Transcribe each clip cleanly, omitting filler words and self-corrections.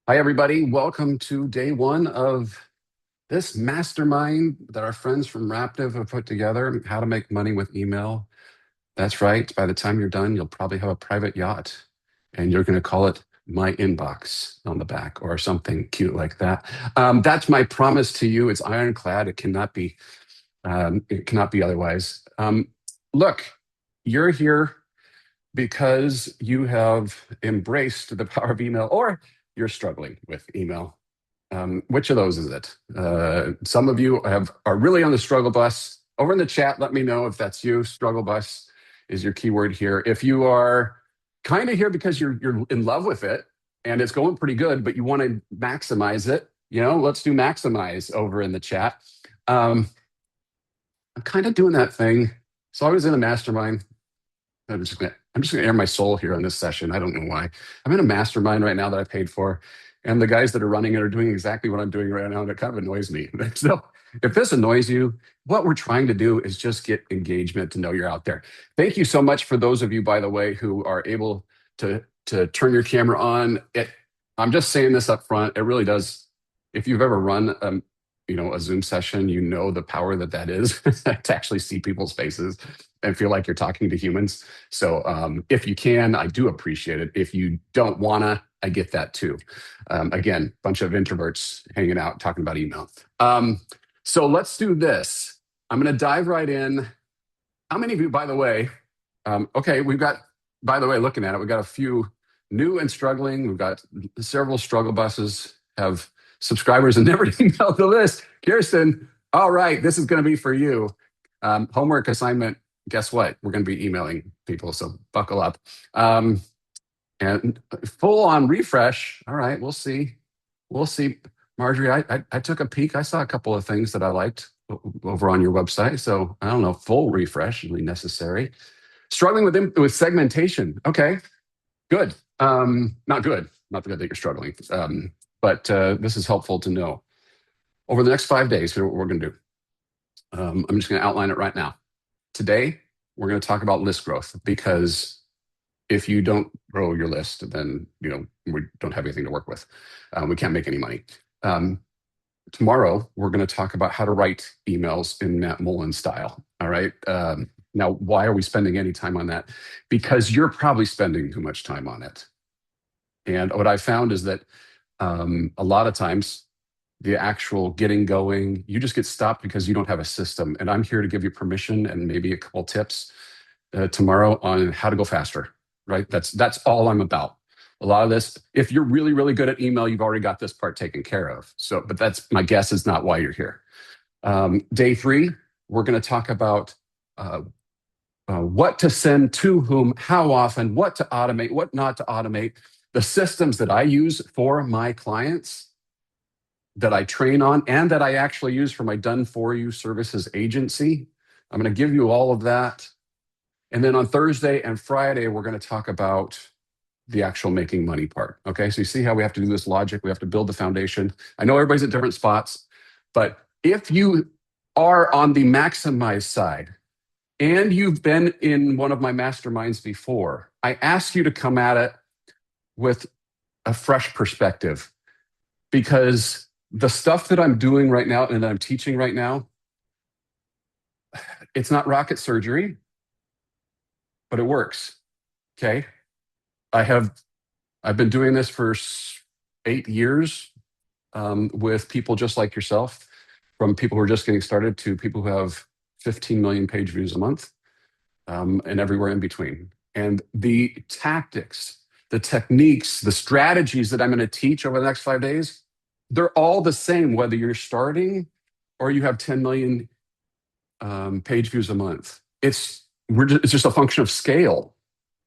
Hi, everybody. Welcome to day one of this mastermind that our friends from Raptive have put together, how to make money with email. That's right. By the time you're done, you'll probably have a private yacht and you're going to call it My Inbox on the back or something cute like that. That's my promise to you. It's ironclad. It cannot be otherwise. Look, you're here because you have embraced the power of email or you're struggling with email. Which of those is it? Some of you are really on the struggle bus. Over in the chat, let me know if that's you. Struggle bus is your keyword here. If you are kind of here because you're in love with it and it's going pretty good, but you want to maximize it, let's do maximize over in the chat. I'm kind of doing that thing. So I was in a mastermind. I'm just gonna air my soul here on this session. I don't know why. I'm in a mastermind right now that I paid for, and the guys that are running it are doing exactly what I'm doing right now, and it kind of annoys me. So if this annoys you, what we're trying to do is just get engagement to know you're out there. Thank you so much for those of you, by the way, who are able to turn your camera on. I'm just saying this up front. It really does. If you've ever run a Zoom session, you know the power that is to actually see people's faces and feel like you're talking to humans. So if you can, I do appreciate it. If you don't wanna, I get that too. Again, bunch of introverts hanging out talking about email. So let's do this. I'm gonna dive right in. How many of you, by the way, okay, by the way, looking at it, we've got a few new and struggling. We've got several struggle buses have subscribers and never emailed the list. Kirsten, all right, this is going to be for you. Homework assignment. Guess what? We're going to be emailing people, so buckle up. And full on refresh. All right, we'll see. We'll see. Marjorie, I took a peek. I saw a couple of things that I liked over on your website. So I don't know, full refresh is necessary. Struggling with segmentation. Okay, good. Not good. Not good that you're struggling. But this is helpful to know. Over the next 5 days, here's what we're going to do. I'm just going to outline it right now. Today, we're going to talk about list growth because if you don't grow your list, then we don't have anything to work with. We can't make any money. Tomorrow, we're going to talk about how to write emails in Matt Mullen style. All right. Now, why are we spending any time on that? Because you're probably spending too much time on it. And what I found is that a lot of times the actual getting going, you just get stopped because you don't have a system. And I'm here to give you permission and maybe a couple tips tomorrow on how to go faster, right? That's all I'm about. A lot of this, if you're really, really good at email, you've already got this part taken care of. So, but that's my guess is not why you're here. Day 3, we're going to talk about what to send to whom, how often, what to automate, what not to automate, the systems that I use for my clients that I train on and that I actually use for my done for you services agency. I'm going to give you all of that. And then on Thursday and Friday, we're going to talk about the actual making money part. Okay, so you see how we have to do this logic. We have to build the foundation. I know everybody's at different spots, but if you are on the maximize side and you've been in one of my masterminds before, I ask you to come at it with a fresh perspective because the stuff that I'm doing right now and that I'm teaching right now, it's not rocket surgery, but it works. Okay. I've been doing this for 8 years with people just like yourself, from people who are just getting started to people who have 15 million page views a month, and everywhere in between. And the tactics, the techniques, the strategies that I'm going to teach over the next 5 days, they're all the same, whether you're starting or you have 10 million page views a month. It's just a function of scale.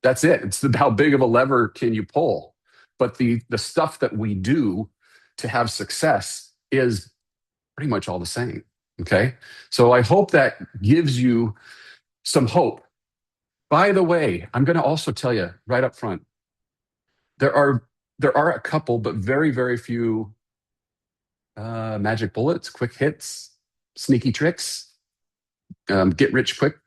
That's it. It's how big of a lever can you pull. But the stuff that we do to have success is pretty much all the same. Okay. So I hope that gives you some hope. By the way, I'm going to also tell you right up front, there are a couple, but very, very few magic bullets, quick hits, sneaky tricks, get rich quick.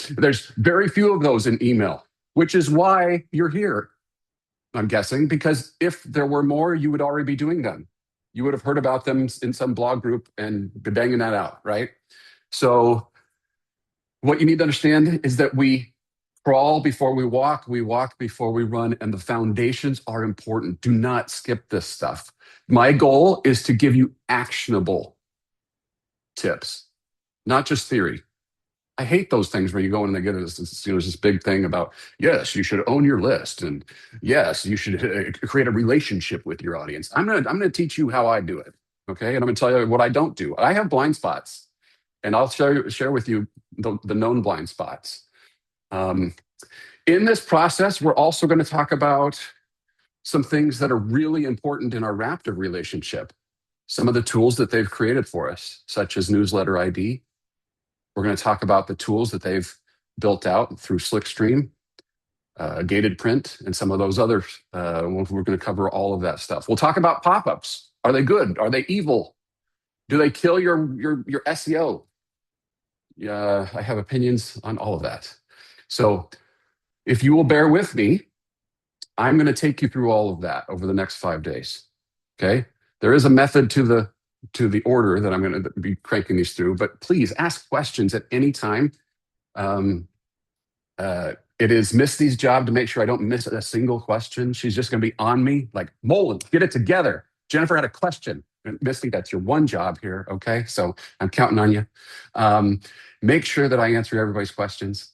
There's very few of those in email, which is why you're here. I'm guessing, because if there were more, you would already be doing them. You would have heard about them in some blog group and be banging that out, right? So what you need to understand is that we crawl before we walk before we run, and the foundations are important. Do not skip this stuff. My goal is to give you actionable tips, not just theory. I hate those things where you go in and they get this big thing about, yes, you should own your list, and yes, you should create a relationship with your audience. I'm gonna teach you how I do it, okay? And I'm gonna tell you what I don't do. I have blind spots, and I'll share with you the known blind spots. Um, in this process, we're also going to talk about some things that are really important in our Raptive relationship. Some of the tools that they've created for us, such as Newsletter ID. We're going to talk about the tools that they've built out through Slickstream, Gated Print, and some of those others. We're going to cover all of that stuff. We'll talk about pop-ups. Are they good? Are they evil? Do they kill your SEO? Yeah, I have opinions on all of that. So if you will bear with me, I'm going to take you through all of that over the next 5 days. Okay. There is a method to the order that I'm going to be cranking these through, but please ask questions at any time. It is Misty's job to make sure I don't miss a single question. She's just going to be on me like, Molen, get it together. Jennifer had a question. And Misty, that's your one job here. Okay. So I'm counting on you. Make sure that I answer everybody's questions.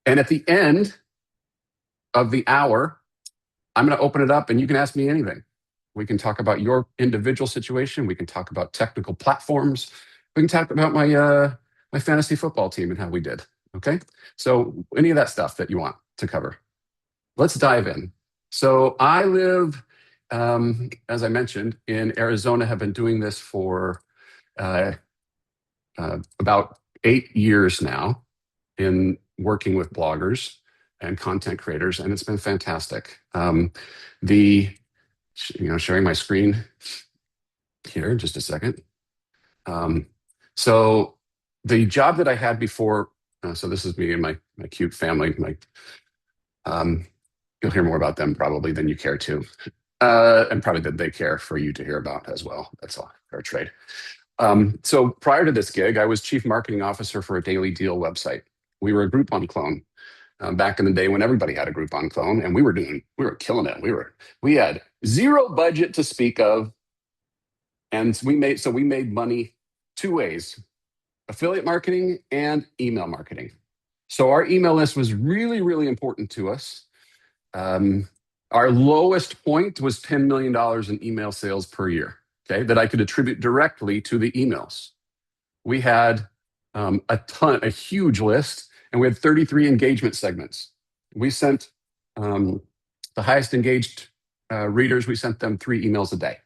And at the end of the hour, I'm going to open it up and you can ask me anything. We can talk about your individual situation. We can talk about technical platforms. We can talk about my fantasy football team and how we did. Okay. So any of that stuff that you want to cover. Let's dive in. So I live, as I mentioned, in Arizona, have been doing this for about 8 years now in working with bloggers and content creators, and it's been fantastic. Sharing my screen here in just a second. So the job that I had before, so this is me and my cute family. You'll hear more about them probably than you care to, and probably that they care for you to hear about as well. That's all, fair trade. So prior to this gig, I was chief marketing officer for a Daily Deal website. We were a Groupon clone back in the day when everybody had a Groupon clone, and we were killing it. We had zero budget to speak of, and we made money 2 ways: affiliate marketing and email marketing. So our email list was really, really important to us. Our lowest point was $10 million in email sales per year, okay, that I could attribute directly to the emails. We had a huge list, and we had 33 engagement segments. We sent the highest engaged readers, we sent them 3 emails a day.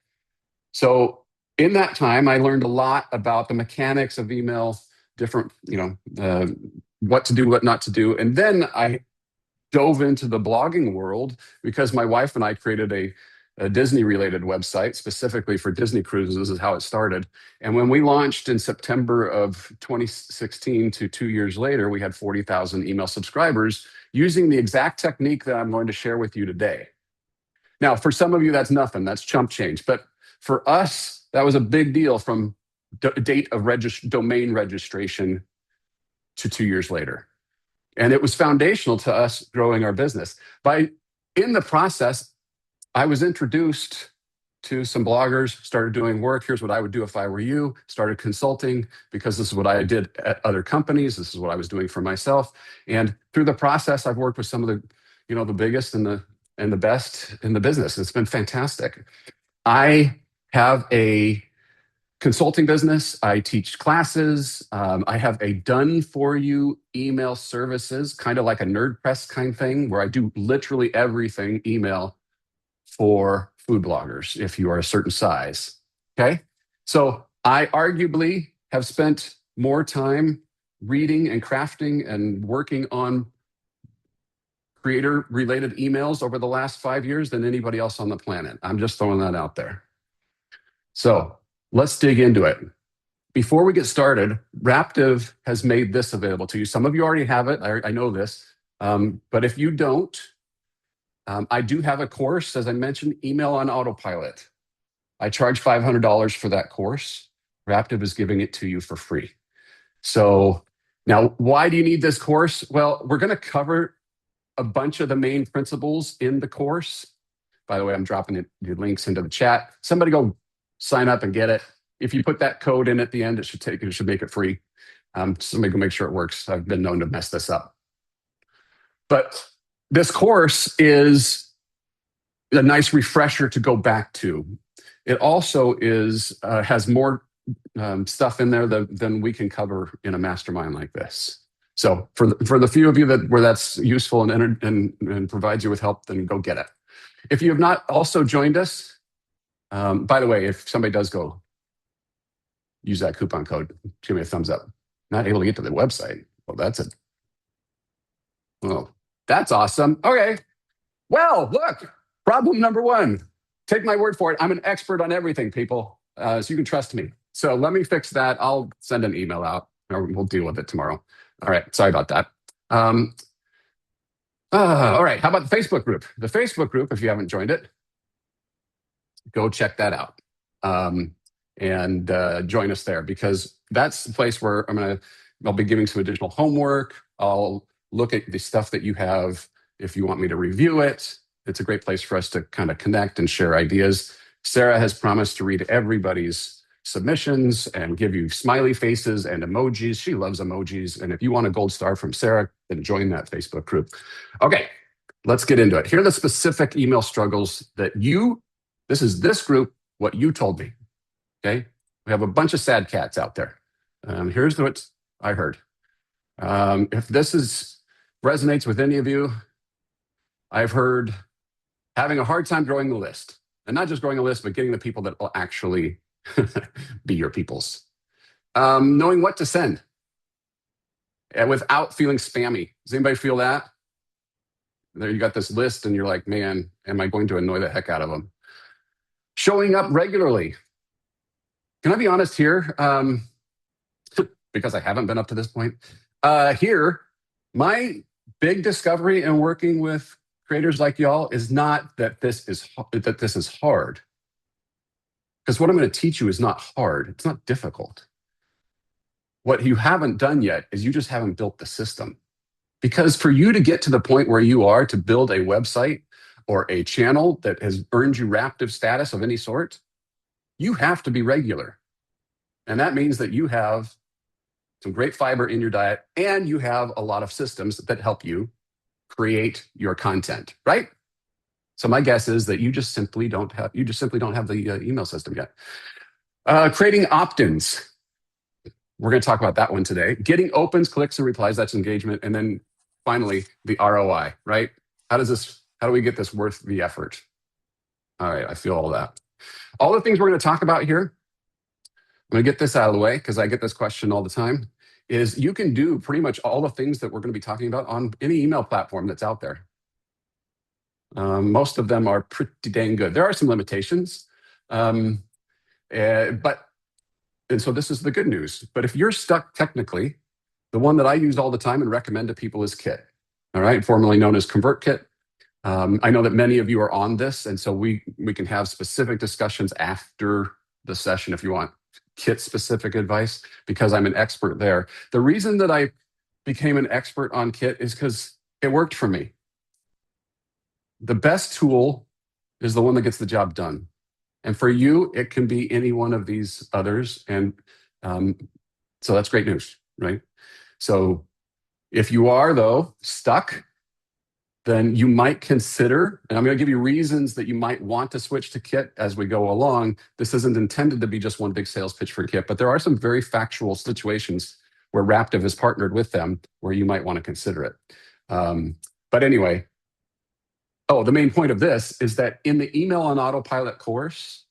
So in that time, I learned a lot about the mechanics of email, different, what to do, what not to do. And then I dove into the blogging world because my wife and I created a Disney-related website specifically for Disney cruises. This is how it started. And when we launched in September of 2016 to 2 years later, we had 40,000 email subscribers using the exact technique that I'm going to share with you today. Now, for some of you, that's nothing. That's chump change. But for us, that was a big deal from date of domain registration to 2 years later. And it was foundational to us growing our business. In the process, I was introduced to some bloggers, started doing work. Here's what I would do if I were you. Started consulting because this is what I did at other companies. This is what I was doing for myself. And through the process, I've worked with some of the biggest and the best in the business. It's been fantastic. I have a consulting business. I teach classes. I have a done-for-you email services, kind of like a NerdPress kind of thing, where I do literally everything email for food bloggers if you are a certain size. Okay? So I arguably have spent more time reading and crafting and working on creator-related emails over the last 5 years than anybody else on the planet. I'm just throwing that out there. So let's dig into it. Before we get started, Raptive has made this available to you. Some of you already have it. I know this. But if you don't, I do have a course, as I mentioned, Email on Autopilot. I charge $500 for that course. Raptive is giving it to you for free. So now, why do you need this course? Well, we're going to cover a bunch of the main principles in the course. By the way, I'm dropping the links into the chat. Somebody go sign up and get it. If you put that code in at the end, it should make it free. Somebody go make sure it works. I've been known to mess this up. But this course is a nice refresher to go back to. It also has more stuff in there than we can cover in a mastermind like this. So for the few of you where that's useful and provides you with help, then go get it. If you have not also joined us, by the way, if somebody does go use that coupon code, give me a thumbs up. Not able to get to the website. Well, that's it. Oh, that's awesome. Okay. Well, look, problem number one. Take my word for it. I'm an expert on everything, people. So you can trust me. So let me fix that. I'll send an email out, or we'll deal with it tomorrow. All right. Sorry about that. All right. How about the Facebook group? The Facebook group, if you haven't joined it, go check that out and join us there, because that's the place where I'll be giving some additional homework. I'll look at the stuff that you have if you want me to review it. It's a great place for us to kind of connect and share ideas. Sarah has promised to read everybody's submissions and give you smiley faces and emojis. She loves emojis. And if you want a gold star from Sarah, then join that Facebook group. Okay, let's get into it. Here are the specific email struggles that this group, what you told me. Okay, we have a bunch of sad cats out there. Here's what I heard. If this resonates with any of you, I've heard having a hard time growing the list. And not just growing a list, but getting the people that will actually be your peoples. Knowing what to send and without feeling spammy. Does anybody feel that? There you got this list and you're like, man, am I going to annoy the heck out of them? Showing up regularly. Can I be honest here? Because I haven't been up to this point. Here, my big discovery in working with creators like y'all is not that this is hard. Because what I'm going to teach you is not hard. It's not difficult. What you haven't done yet is you just haven't built the system. Because for you to get to the point where you are to build a website or a channel that has earned you Raptive status of any sort, you have to be regular. And that means that you have some great fiber in your diet and you have a lot of systems that help you create your content, right? So my guess is that you just simply don't have the email system yet. Creating opt-ins. We're going to talk about that one today. Getting opens, clicks, and replies, that's engagement. And then finally, the ROI, right? How do we get this worth the effort? All right, I feel all that. All the things we're going to talk about here, I'm going to get this out of the way because I get this question all the time, is you can do pretty much all the things that we're going to be talking about on any email platform that's out there. Most of them are pretty dang good. There are some limitations, and so this is the good news. But if you're stuck technically, the one that I use all the time and recommend to people is Kit, all right, formerly known as ConvertKit. I know that many of you are on this, and so we can have specific discussions after the session if you want Kit-specific advice, because I'm an expert there. The reason that I became an expert on Kit is because it worked for me. The best tool is the one that gets the job done. And for you, it can be any one of these others. And so that's great news, right? So if you are, though, stuck, then you might consider, and I'm going to give you reasons that you might want to switch to Kit as we go along. This isn't intended to be just one big sales pitch for Kit, but there are some very factual situations where Raptive has partnered with them where you might want to consider it. But anyway, the main point of this is that in the Email on Autopilot course,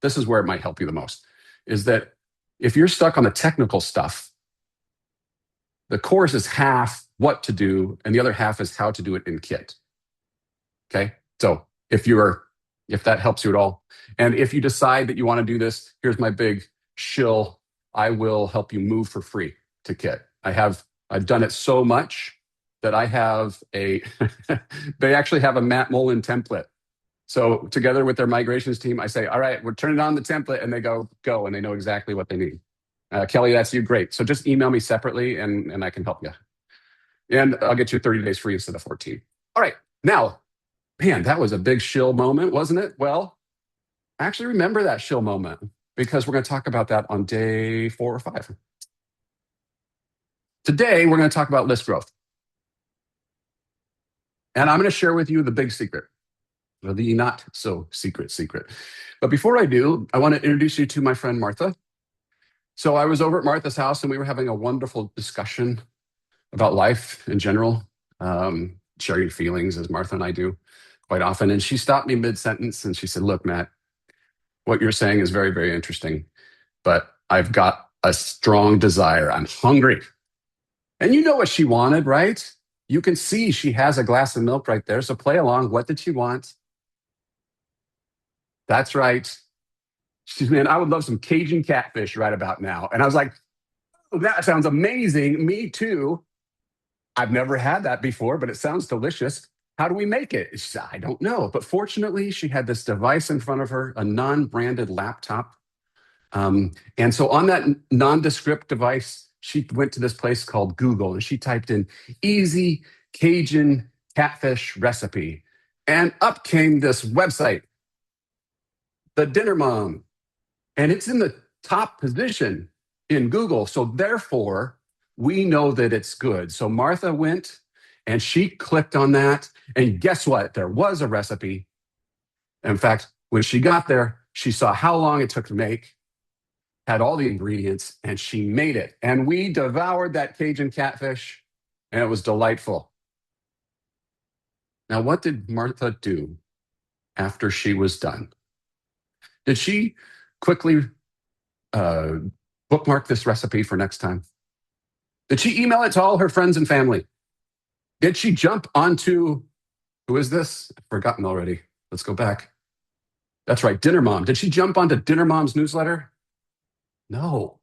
this is where it might help you the most, is that if you're stuck on the technical stuff, the course is half what to do, and the other half is how to do it in Kit. Okay, so if that helps you at all, and if you decide that you want to do this, here's my big shill: I will help you move for free to Kit. I've done it so much that I have a, they actually have a Matt Mullen template. So together with their migrations team, I say, all right, we're turning on the template, and they go, and they know exactly what they need. Kelly, that's you. Great. So just email me separately, and I can help you. And I'll get you 30 days free instead of 14. All right. Now, man, that was a big shill moment, wasn't it? Well, actually remember that shill moment, because we're going to talk about that on day 4 or 5. Today, we're going to talk about list growth. And I'm going to share with you the big secret, or the not so secret. But before I do, I want to introduce you to my friend Martha. So I was over at Martha's house, and we were having a wonderful discussion about life in general, sharing feelings as Martha and I do quite often. And she stopped me mid-sentence and she said, look, Matt, what you're saying is very, very interesting, but I've got a strong desire. I'm hungry. And you know what she wanted, right? You can see she has a glass of milk right there. So play along. What did she want? That's right. She's, man, I would love some Cajun catfish right about now. And I was like, oh, that sounds amazing. Me too. I've never had that before, but it sounds delicious. How do we make it? She said, I don't know. But fortunately, she had this device in front of her, a non-branded laptop. And so on that nondescript device, she went to this place called Google, and she typed in easy Cajun catfish recipe. And up came this website, The Dinner Mom. And it's in the top position in Google. So therefore, we know that it's good. So Martha went and she clicked on that. And guess what? There was a recipe. In fact, when she got there, she saw how long it took to make, had all the ingredients, and she made it. And we devoured that Cajun catfish, and it was delightful. Now, what did Martha do after she was done? Did she quickly bookmark this recipe for next time? Did she email it to all her friends and family? Did she jump onto, who is this? I've forgotten already. Let's go back. That's right, Dinner Mom. Did she jump onto Dinner Mom's newsletter? No,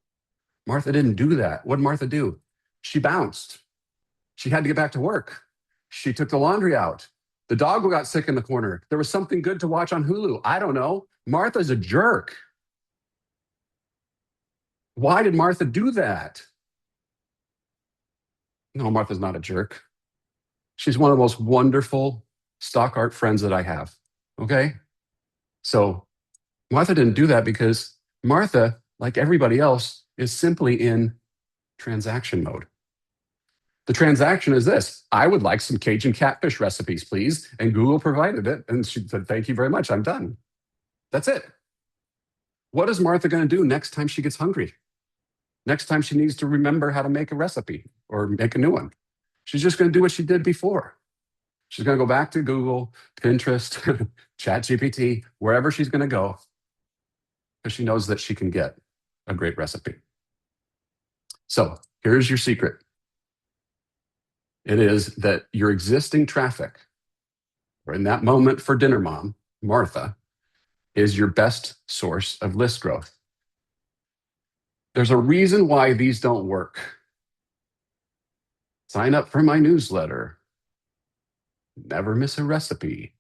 Martha didn't do that. What did Martha do? She bounced. She had to get back to work. She took the laundry out. The dog got sick in the corner. There was something good to watch on Hulu. I don't know. Martha's a jerk. Why did Martha do that? No, Martha's not a jerk. She's one of the most wonderful stock art friends that I have. Okay? So Martha didn't do that because Martha, like everybody else, is simply in transaction mode. The transaction is this: I would like some Cajun catfish recipes, please. And Google provided it. And she said, thank you very much. I'm done. That's it. What is Martha going to do next time she gets hungry? Next time she needs to remember how to make a recipe or make a new one? She's just going to do what she did before. She's going to go back to Google, Pinterest, ChatGPT, wherever she's going to go, because she knows that she can get a great recipe. So here's your secret. It is that your existing traffic, or in that moment for Dinner Mom, Martha, is your best source of list growth. There's a reason why these don't work. Sign up for my newsletter. Never miss a recipe.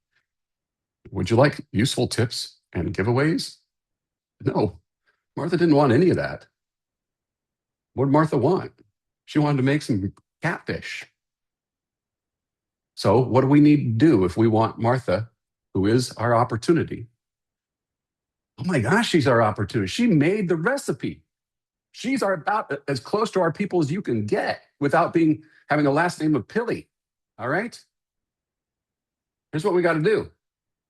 Would you like useful tips and giveaways? No, Martha didn't want any of that. What did Martha want? She wanted to make some catfish. So what do we need to do if we want Martha, who is our opportunity? Oh my gosh, she's our opportunity. She made the recipe. She's about as close to our people as you can get without having a last name of Pilly. All right? Here's what we got to do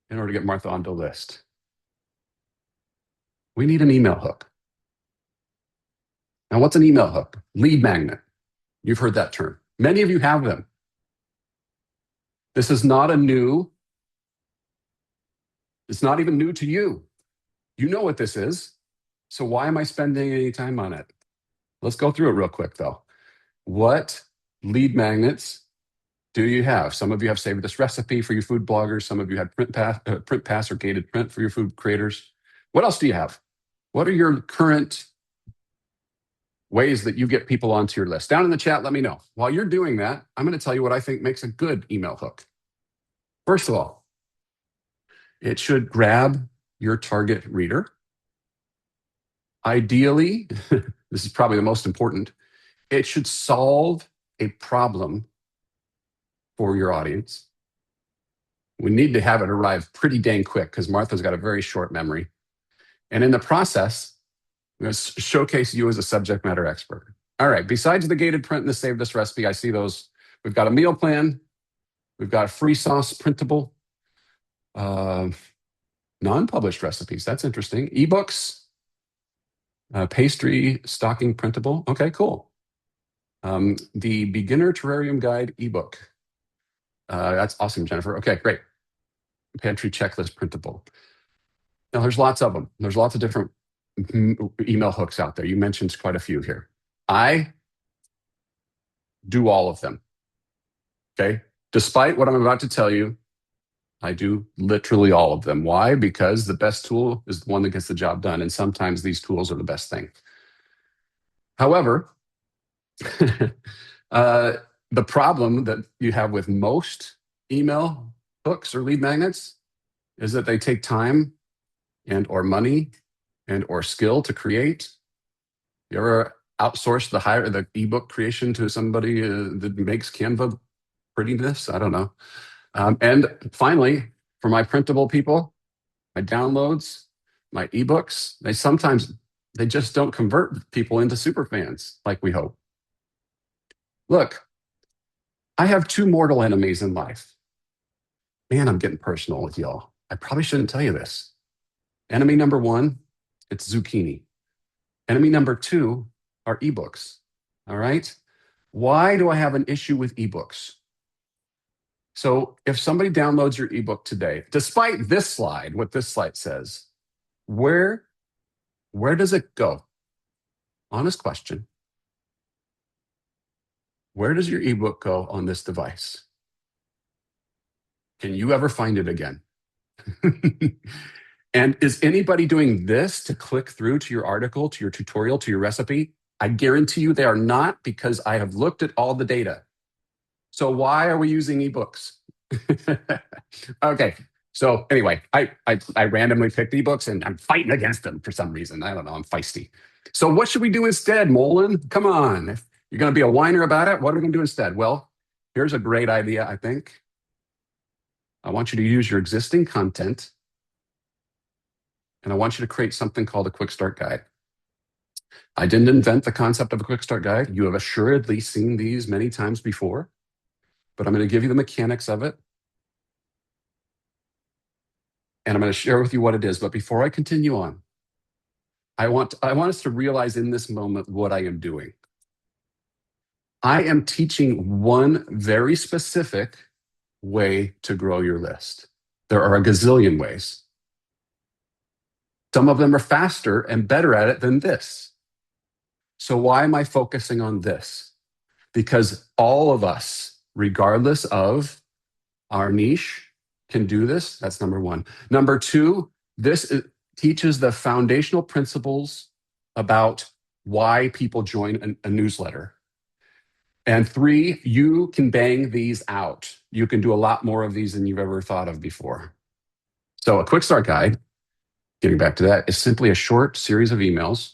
in order to get Martha onto the list. We need an email hook. Now, what's an email hook? Lead magnet. You've heard that term. Many of you have them. This is not it's not even new to you. You know what this is. So why am I spending any time on it? Let's go through it real quick, though. What lead magnets do you have? Some of you have Savor This Recipe for your food bloggers. Some of you had Print Pass or Gated Print for your food creators. What else do you have? What are your current ways that you get people onto your list. Down in the chat, let me know. While you're doing that, I'm going to tell you what I think makes a good email hook. First of all, it should grab your target reader. Ideally, this is probably the most important, it should solve a problem for your audience. We need to have it arrive pretty dang quick because Martha's got a very short memory. And in the process, I'm going to showcase you as a subject matter expert. All right, besides the gated print and the Save This Recipe, I see those. We've got a meal plan. We've got a free sauce printable. Non-published recipes, that's interesting. Ebooks, pastry stocking printable. Okay, cool. The Beginner Terrarium Guide ebook. That's awesome, Jennifer. Okay, great. Pantry checklist printable. Now, there's lots of them. There's lots of different email hooks out there. You mentioned quite a few here. I do all of them. Okay. Despite what I'm about to tell you, I do literally all of them. Why? Because the best tool is the one that gets the job done. And sometimes these tools are the best thing. However, the problem that you have with most email hooks or lead magnets is that they take time and or money and or skill to create. You ever outsource the ebook creation to somebody that makes Canva prettiness? I don't know. And finally, for my printable people, my downloads, my ebooks, they just don't convert people into super fans like we hope. Look, I have two mortal enemies in life. Man, I'm getting personal with y'all. I probably shouldn't tell you this. Enemy number one, it's zucchini. Enemy number two are ebooks. All right? Why do I have an issue with ebooks? So if somebody downloads your ebook today, despite this slide, what this slide says, where does it go? Honest question. Where does your ebook go on this device? Can you ever find it again? And is anybody doing this to click through to your article, to your tutorial, to your recipe? I guarantee you they are not, because I have looked at all the data. So why are we using ebooks? Okay. So anyway, I randomly picked ebooks and I'm fighting against them for some reason. I don't know. I'm feisty. So what should we do instead, Molin? Come on. If you're going to be a whiner about it, what are we going to do instead? Well, here's a great idea, I think. I want you to use your existing content, and I want you to create something called a quick start guide. I didn't invent the concept of a quick start guide. You have assuredly seen these many times before, but I'm going to give you the mechanics of it. And I'm going to share with you what it is. But before I continue on, I want us to realize in this moment what I am doing. I am teaching one very specific way to grow your list. There are a gazillion ways. Some of them are faster and better at it than this. So why am I focusing on this? Because all of us, regardless of our niche, can do this. That's number one. Number two, this teaches the foundational principles about why people join a newsletter. And three, you can bang these out. You can do a lot more of these than you've ever thought of before. So a quick start guide, getting back to that, is simply a short series of emails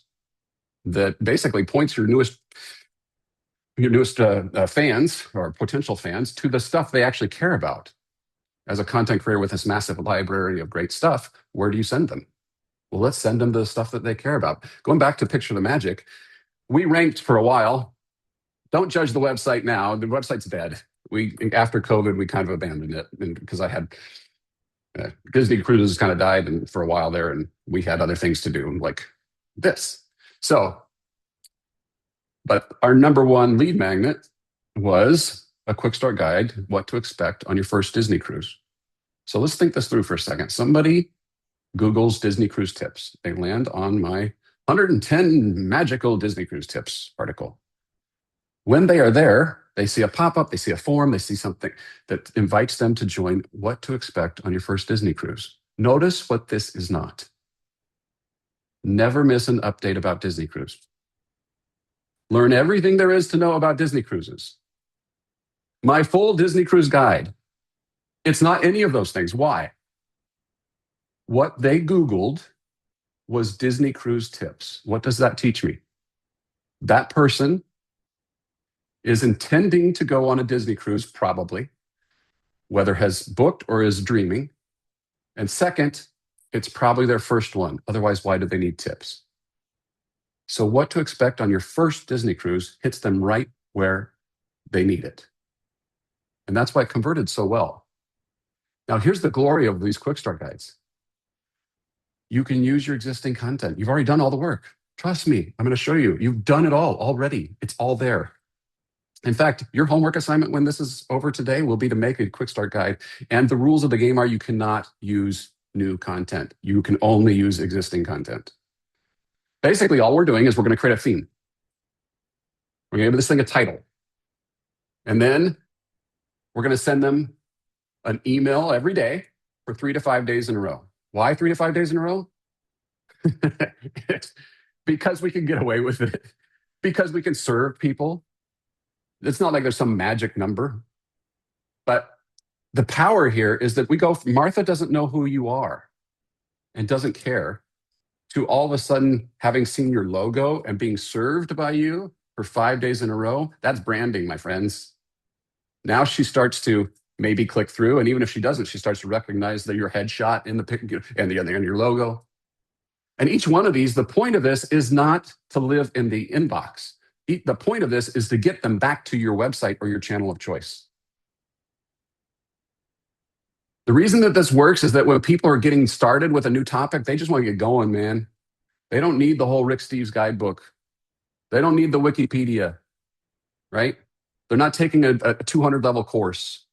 that basically points your newest fans or potential fans to the stuff they actually care about. As a content creator with this massive library of great stuff, where do you send them? Well, let's send them the stuff that they care about. Going back to Picture the Magic, we ranked for a while. Don't judge the website now. The website's dead. After COVID, we kind of abandoned it, and because I had Disney Cruises kind of died and for a while there, and we had other things to do like this. So, but our number one lead magnet was a quick start guide, what to expect on your first Disney cruise. So let's think this through for a second. Somebody Googles Disney cruise tips. They land on my 110 magical Disney cruise tips article. When they are there, they see a pop-up, they see a form, they see something that invites them to join what to expect on your first Disney cruise. Notice what this is not. Never miss an update about Disney cruise. Learn everything there is to know about Disney cruises. My full Disney cruise guide. It's not any of those things. Why? What they Googled was Disney cruise tips. What does that teach me? That person is intending to go on a Disney cruise, probably, whether has booked or is dreaming. And second, it's probably their first one. Otherwise, why do they need tips? So what to expect on your first Disney cruise hits them right where they need it. And that's why it converted so well. Now, here's the glory of these quick start guides. You can use your existing content. You've already done all the work. Trust me, I'm going to show you. You've done it all already. It's all there. In fact, your homework assignment when this is over today will be to make a quick start guide. And the rules of the game are you cannot use new content. You can only use existing content. Basically, all we're doing is we're going to create a theme. We're going to give this thing a title. And then we're going to send them an email every day for 3 to 5 days in a row. Why 3 to 5 days in a row? Because we can get away with it. Because we can serve people. It's not like there's some magic number. But the power here is that we go, Martha doesn't know who you are and doesn't care, to all of a sudden having seen your logo and being served by you for 5 days in a row. That's branding, my friends. Now she starts to maybe click through. And even if she doesn't, she starts to recognize that your headshot in the picture and your logo. And each one of these, the point of this is not to live in the inbox. The point of this is to get them back to your website or your channel of choice. The reason that this works is that when people are getting started with a new topic, they just want to get going, man. They don't need the whole Rick Steves guidebook. They don't need the Wikipedia, right? They're not taking a 200 level course.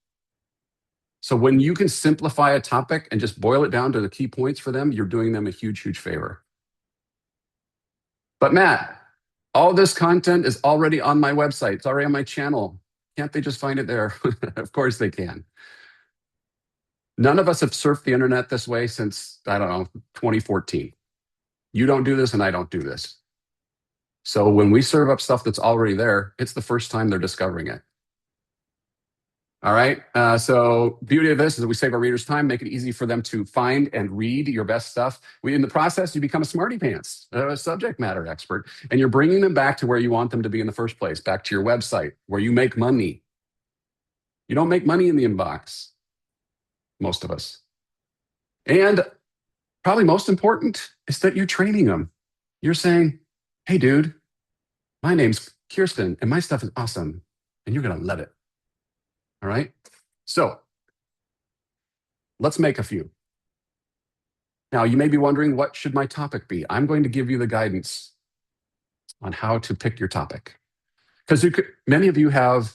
So when you can simplify a topic and just boil it down to the key points for them, you're doing them a huge, huge favor. But Matt, all this content is already on my website. It's already on my channel. Can't they just find it there? Of course they can. None of us have surfed the internet this way since, I don't know, 2014. You don't do this and I don't do this. So when we serve up stuff that's already there, it's the first time they're discovering it. All right. So beauty of this is that we save our readers time, make it easy for them to find and read your best stuff. In the process, you become a smarty pants, a subject matter expert, and you're bringing them back to where you want them to be in the first place, back to your website where you make money. You don't make money in the inbox, most of us. And probably most important is that you're training them. You're saying, hey, dude, my name's Kirsten and my stuff is awesome. And you're going to love it. All right. So let's make a few. Now, you may be wondering, what should my topic be? I'm going to give you the guidance on how to pick your topic. Because many of you have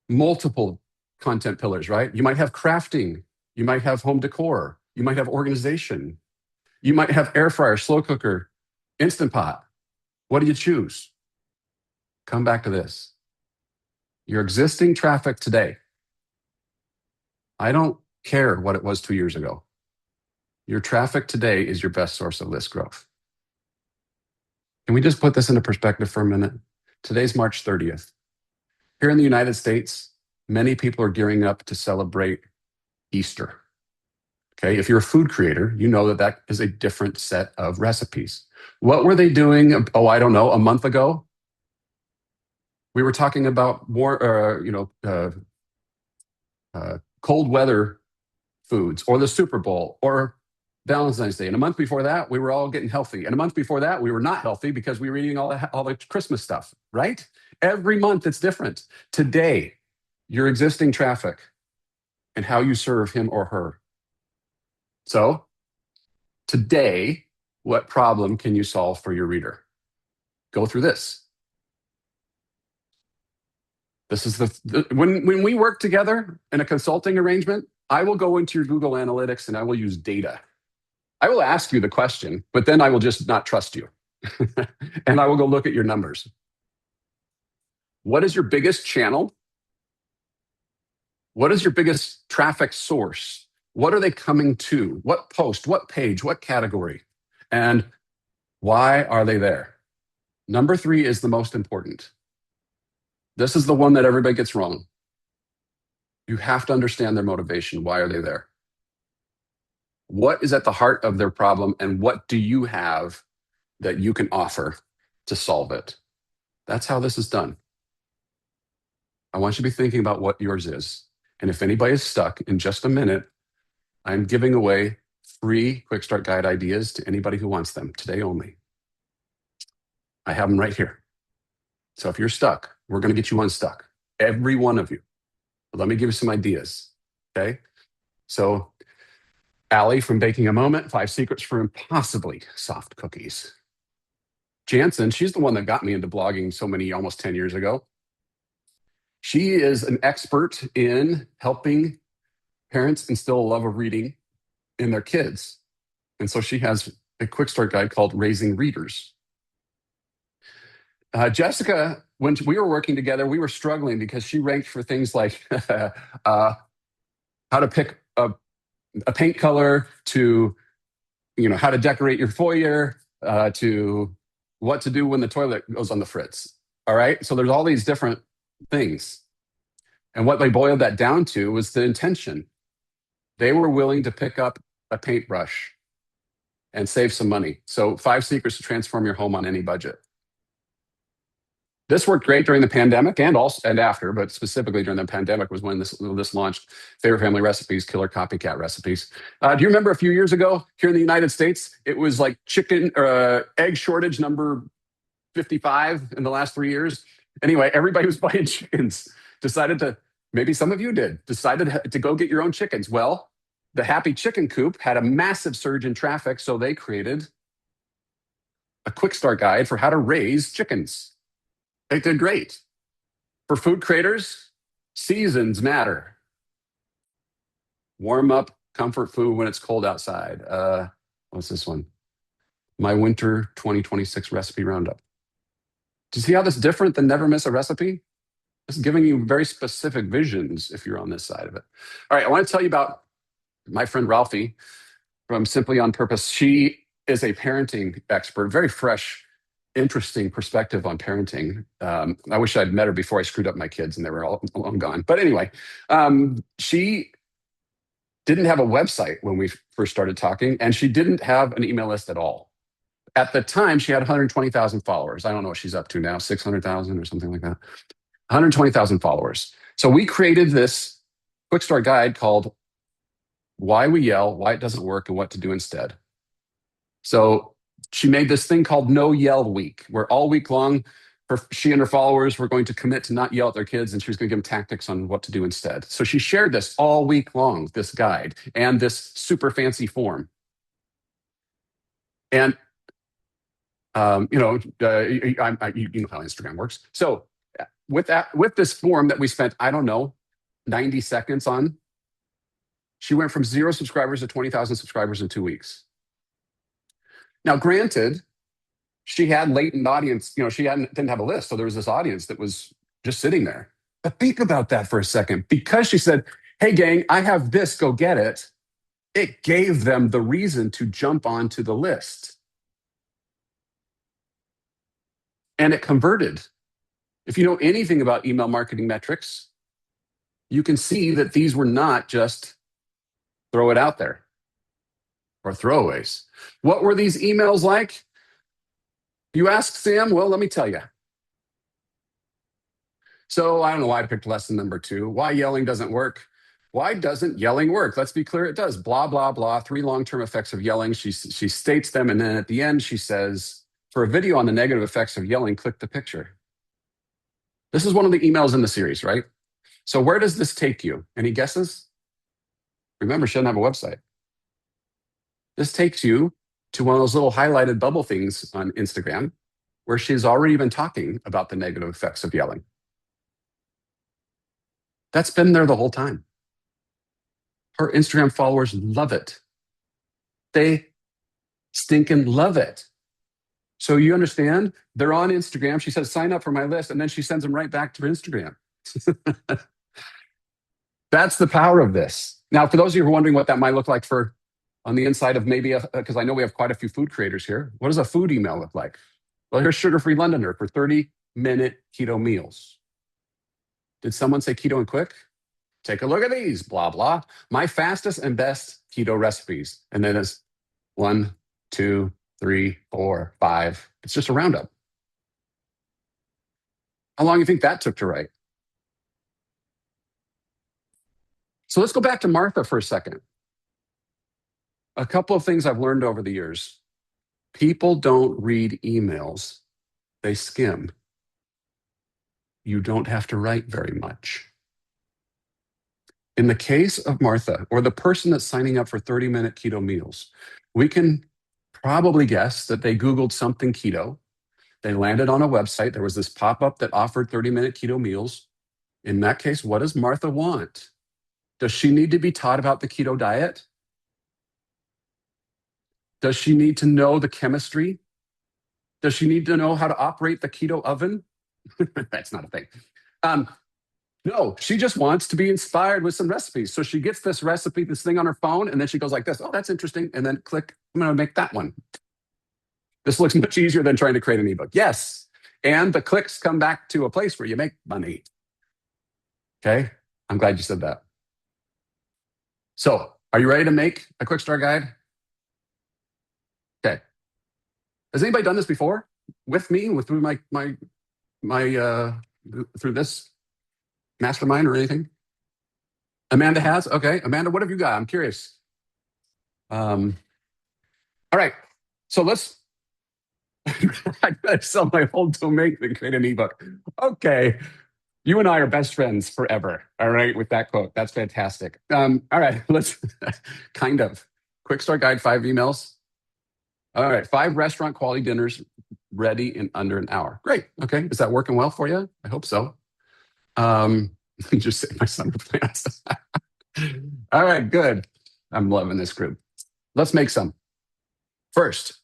multiple content pillars, right? You might have crafting. You might have home decor. You might have organization. You might have air fryer, slow cooker, Instant Pot. What do you choose? Come back to this. Your existing traffic today. I don't care what it was 2 years ago. Your traffic today is your best source of list growth. Can we just put this into perspective for a minute? Today's March 30th. Here in the United States, many people are gearing up to celebrate Easter. Okay, if you're a food creator, you know that that is a different set of recipes. What were they doing? Oh, I don't know, a month ago? We were talking about more, cold weather foods, or the Super Bowl, or Valentine's Day. And a month before that, we were all getting healthy. And a month before that, we were not healthy because we were eating all the Christmas stuff, right? Every month it's different. Today, your existing traffic and how you serve him or her. So today, what problem can you solve for your reader? Go through this. This is when we work together in a consulting arrangement, I will go into your Google Analytics and I will use data. I will ask you the question, but then I will just not trust you. And I will go look at your numbers. What is your biggest channel? What is your biggest traffic source? What are they coming to? What post, what page, what category? And why are they there? Number 3 is the most important. This is the one that everybody gets wrong. You have to understand their motivation. Why are they there? What is at the heart of their problem, and what do you have that you can offer to solve it? That's how this is done. I want you to be thinking about what yours is. And if anybody is stuck, in just a minute, I'm giving away free quick start guide ideas to anybody who wants them today only. I have them right here. So if you're stuck, we're going to get you unstuck, every one of you. But let me give you some ideas. Okay. So, Allie from Baking a Moment, 5 secrets for impossibly soft cookies. Jansen, she's the one that got me into blogging so many, almost 10 years ago. She is an expert in helping parents instill a love of reading in their kids. And so she has a quick start guide called Raising Readers. Jessica, when we were working together, we were struggling because she ranked for things like how to pick a paint color, to how to decorate your foyer, to what to do when the toilet goes on the fritz. All right, so there's all these different things, and what they boiled that down to was the intention. They were willing to pick up a paintbrush and save some money. So 5 secrets to transform your home on any budget. This worked great during the pandemic and after, but specifically during the pandemic was when this launched. Favorite Family Recipes, Killer Copycat Recipes. Do you remember a few years ago here in the United States, it was like chicken egg shortage number 55 in the last 3 years. Anyway, everybody was buying chickens. Maybe some of you decided to go get your own chickens. Well, the Happy Chicken Coop had a massive surge in traffic, so they created a quick start guide for how to raise chickens. They did great. For food creators, seasons matter. Warm up comfort food when it's cold outside. What's this one? My winter 2026 recipe roundup. Do you see how this is different than never miss a recipe? This is giving you very specific visions if you're on this side of it. All right, I want to tell you about my friend Ralphie from Simply on Purpose. She is a parenting expert, very fresh, interesting perspective on parenting. I wish I'd met her before I screwed up my kids and they were all gone. But anyway, she didn't have a website when we first started talking, and she didn't have an email list at all. At the time, she had 120,000 followers. I don't know what she's up to now, 600,000 or something like that. 120,000 followers. So we created this quick start guide called Why We Yell, Why It Doesn't Work, and What to Do Instead. So she made this thing called No Yell Week, where all week long, she and her followers were going to commit to not yell at their kids, and she was going to give them tactics on what to do instead. So she shared this all week long, this guide and this super fancy form. And you know how Instagram works. So with this form that we spent, I don't know, 90 seconds on, she went from 0 subscribers to 20,000 subscribers in 2 weeks. Now, granted, she had latent audience. She didn't have a list, so there was this audience that was just sitting there. But think about that for a second. Because she said, "Hey, gang, I have this. Go get it." It gave them the reason to jump onto the list, and it converted. If you know anything about email marketing metrics, you can see that these were not just throw it out there or throwaways. What were these emails like? You ask Sam, well, let me tell you. So I don't know why I picked lesson number 2. Why yelling doesn't work. Why doesn't yelling work? Let's be clear, it does. Blah, blah, blah. 3 long-term effects of yelling. She states them, and then at the end, she says, for a video on the negative effects of yelling, click the picture. This is one of the emails in the series, right? So where does this take you? Any guesses? Remember, she doesn't have a website. This takes you to one of those little highlighted bubble things on Instagram where she's already been talking about the negative effects of yelling. That's been there the whole time. Her Instagram followers love it. They stinking love it. So you understand? They're on Instagram. She says, sign up for my list. And then she sends them right back to Instagram. That's the power of this. Now, for those of you who are wondering what that might look like for on the inside of maybe, because I know we have quite a few food creators here. What does a food email look like? Well, here's Sugar Free Londoner for 30-minute keto meals. Did someone say keto and quick? Take a look at these, blah, blah. My fastest and best keto recipes. And then it's 1, 2, 3, 4, 5. It's just a roundup. How long do you think that took to write? So let's go back to Martha for a second. A couple of things I've learned over the years. People don't read emails, they skim. You don't have to write very much. In the case of Martha, or the person that's signing up for 30-minute keto meals, we can probably guess that they Googled something keto. They landed on a website. There was this pop-up that offered 30-minute keto meals. In that case, what does Martha want? Does she need to be taught about the keto diet? Does she need to know the chemistry? Does she need to know how to operate the keto oven? That's not a thing. No, she just wants to be inspired with some recipes. So she gets this recipe, this thing on her phone, and then she goes like this. Oh, that's interesting. And then click, I'm going to make that one. This looks much easier than trying to create an ebook. Yes. And the clicks come back to a place where you make money. Okay. I'm glad you said that. So are you ready to make a quick start guide? Okay. Has anybody done this before with me, through through this mastermind or anything? Amanda has? Okay. Amanda, what have you got? I'm curious. All right. So let's I gotta sell my whole domain and create an ebook. Okay. You and I are best friends forever. All right, with that quote. That's fantastic. All right, let's kind of. Quick start guide, 5 emails. All right, 5 restaurant quality dinners ready in under an hour. Great. Okay. Is that working well for you? I hope so. Just say my summer plans. All right, good. I'm loving this group. Let's make some. First,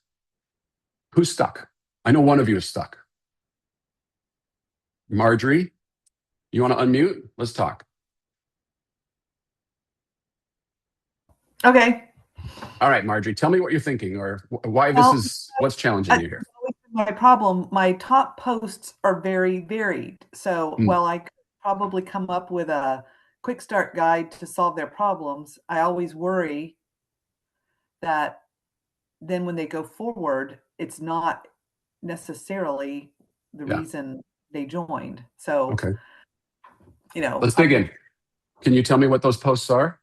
who's stuck? I know one of you is stuck. Marjorie, you want to unmute? Let's talk. Okay. All right, Marjorie, tell me what you're thinking or why what's challenging you here. My problem, my top posts are very varied. So while I could probably come up with a quick start guide to solve their problems, I always worry that then when they go forward, it's not necessarily the reason they joined. So, okay. Let's dig in. Can you tell me what those posts are?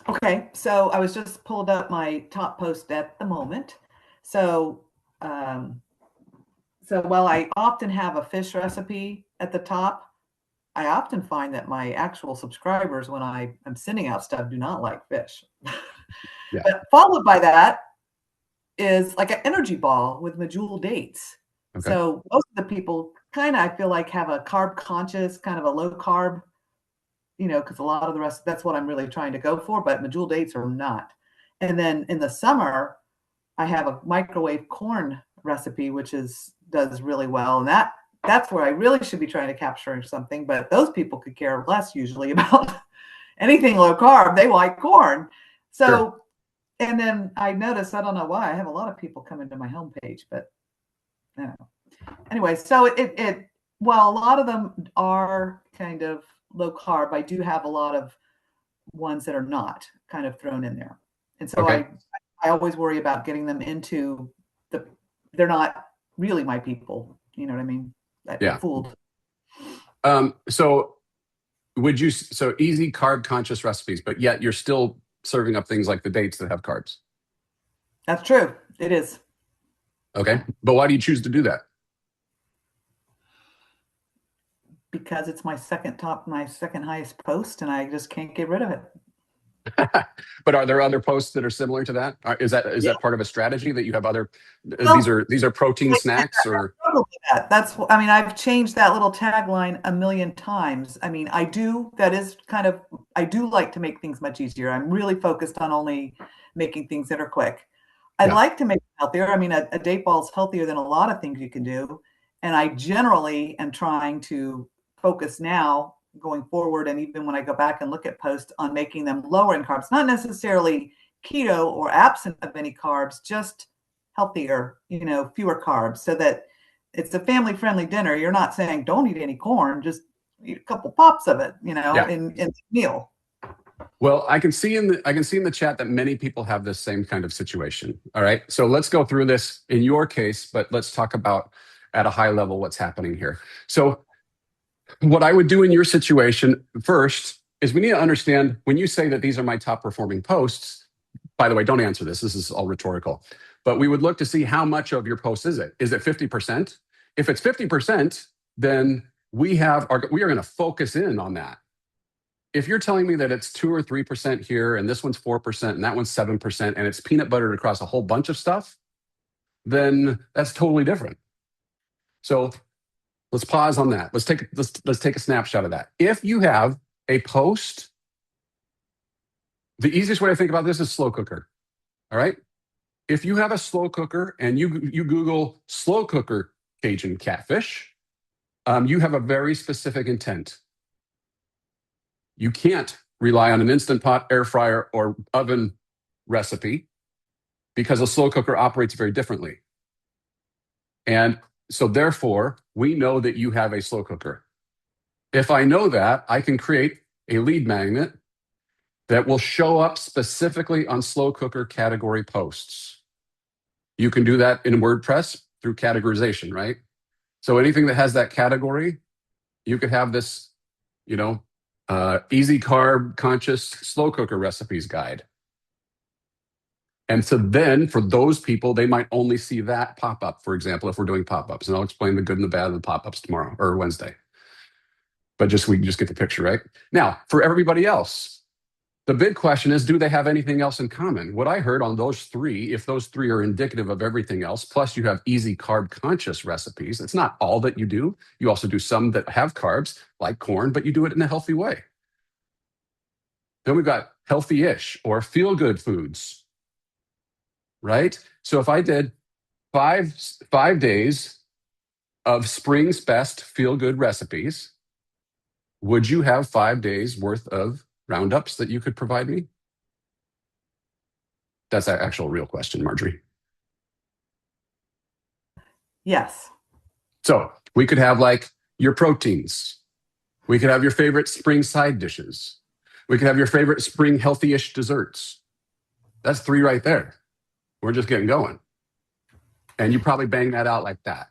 Okay, so I was just pulled up my top post at the moment. So, so while I often have a fish recipe at the top, I often find that my actual subscribers, when I'm sending out stuff, do not like fish. Yeah. But followed by that is like an energy ball with medjool dates. Okay. So most of the people kind of, I feel like, have a carb conscious, kind of a low carb, because a lot of the rest, that's what I'm really trying to go for, but medjool dates are not. And then in the summer, I have a microwave corn recipe, which does really well. And that's where I really should be trying to capture something, but those people could care less usually about anything low carb. They like corn. So, sure. And then I noticed, I don't know why, I have a lot of people come into my homepage, but I don't know. Anyway, so while a lot of them are kind of low carb, I do have a lot of ones that are not kind of thrown in there. And so I always worry about getting them into they're not really my people. You know what I mean? Yeah. Fooled. So easy carb conscious recipes, but yet you're still serving up things like the dates that have carbs. That's true. It is. Okay. But why do you choose to do that? Because it's my second highest post, and I just can't get rid of it. But are there other posts that are similar to that? Is that part of a strategy that you have other? Well, these are protein snacks, or I've changed that little tagline a million times. I mean, I do like to make things much easier. I'm really focused on only making things that are quick. I like to make it healthier. I mean, a date ball is healthier than a lot of things you can do, and I generally am trying to focus now going forward, and even when I go back and look at posts, on making them lower in carbs, not necessarily keto or absent of any carbs, just healthier, fewer carbs, so that it's a family-friendly dinner. You're not saying don't eat any corn, just eat a couple pops of it, Yeah. in the meal. Well, I can see in the chat that many people have this same kind of situation. All right. So let's go through this in your case, but let's talk about at a high level what's happening here. So what I would do in your situation first is we need to understand when you say that these are my top performing posts. By the way, don't answer this. This is all rhetorical. But we would look to see how much of your post is it? Is it 50%? If it's 50%, then we are going to focus in on that. If you're telling me that it's 2 or 3% here, and this one's 4%, and that one's 7%, and it's peanut buttered across a whole bunch of stuff, then that's totally different. So let's pause on that. Let's take a snapshot of that. If you have a post, the easiest way to think about this is slow cooker. All right. If you have a slow cooker and you Google slow cooker Cajun catfish, you have a very specific intent. You can't rely on an Instant Pot, air fryer, or oven recipe because a slow cooker operates very differently. And so therefore, we know that you have a slow cooker. If I know that, I can create a lead magnet that will show up specifically on slow cooker category posts. You can do that in WordPress through categorization, right? So anything that has that category, you could have this, easy carb conscious slow cooker recipes guide. And so then for those people, they might only see that pop up, for example, if we're doing pop-ups. And I'll explain the good and the bad of the pop-ups tomorrow or Wednesday. But we can just get the picture, right? Now, for everybody else, the big question is, do they have anything else in common? What I heard on those three, if those three are indicative of everything else, plus you have easy carb conscious recipes, it's not all that you do. You also do some that have carbs, like corn, but you do it in a healthy way. Then we've got healthy-ish or feel-good foods, right? So if I did five days of Spring's Best feel-good recipes, would you have 5 days worth of roundups that you could provide me? That's an actual real question, Marjorie. Yes. So we could have like your proteins. We could have your favorite spring side dishes. We could have your favorite spring healthy-ish desserts. That's 3 right there. We're just getting going. And you probably bang that out like that.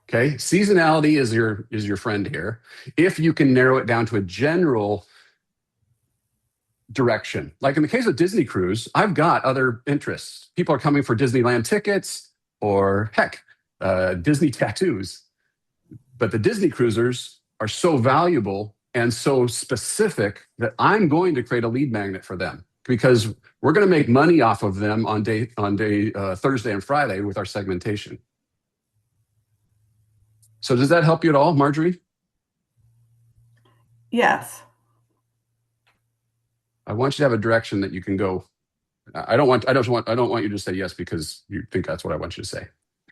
Okay, seasonality is your friend here. If you can narrow it down to a general direction, like in the case of Disney Cruise, I've got other interests. People are coming for Disneyland tickets or heck, Disney tattoos. But the Disney cruisers are so valuable and so specific that I'm going to create a lead magnet for them because we're going to make money off of them on day Thursday and Friday with our segmentation. So does that help you at all, Marjorie? Yes. I want you to have a direction that you can go. I don't want you to say yes because you think that's what I want you to say.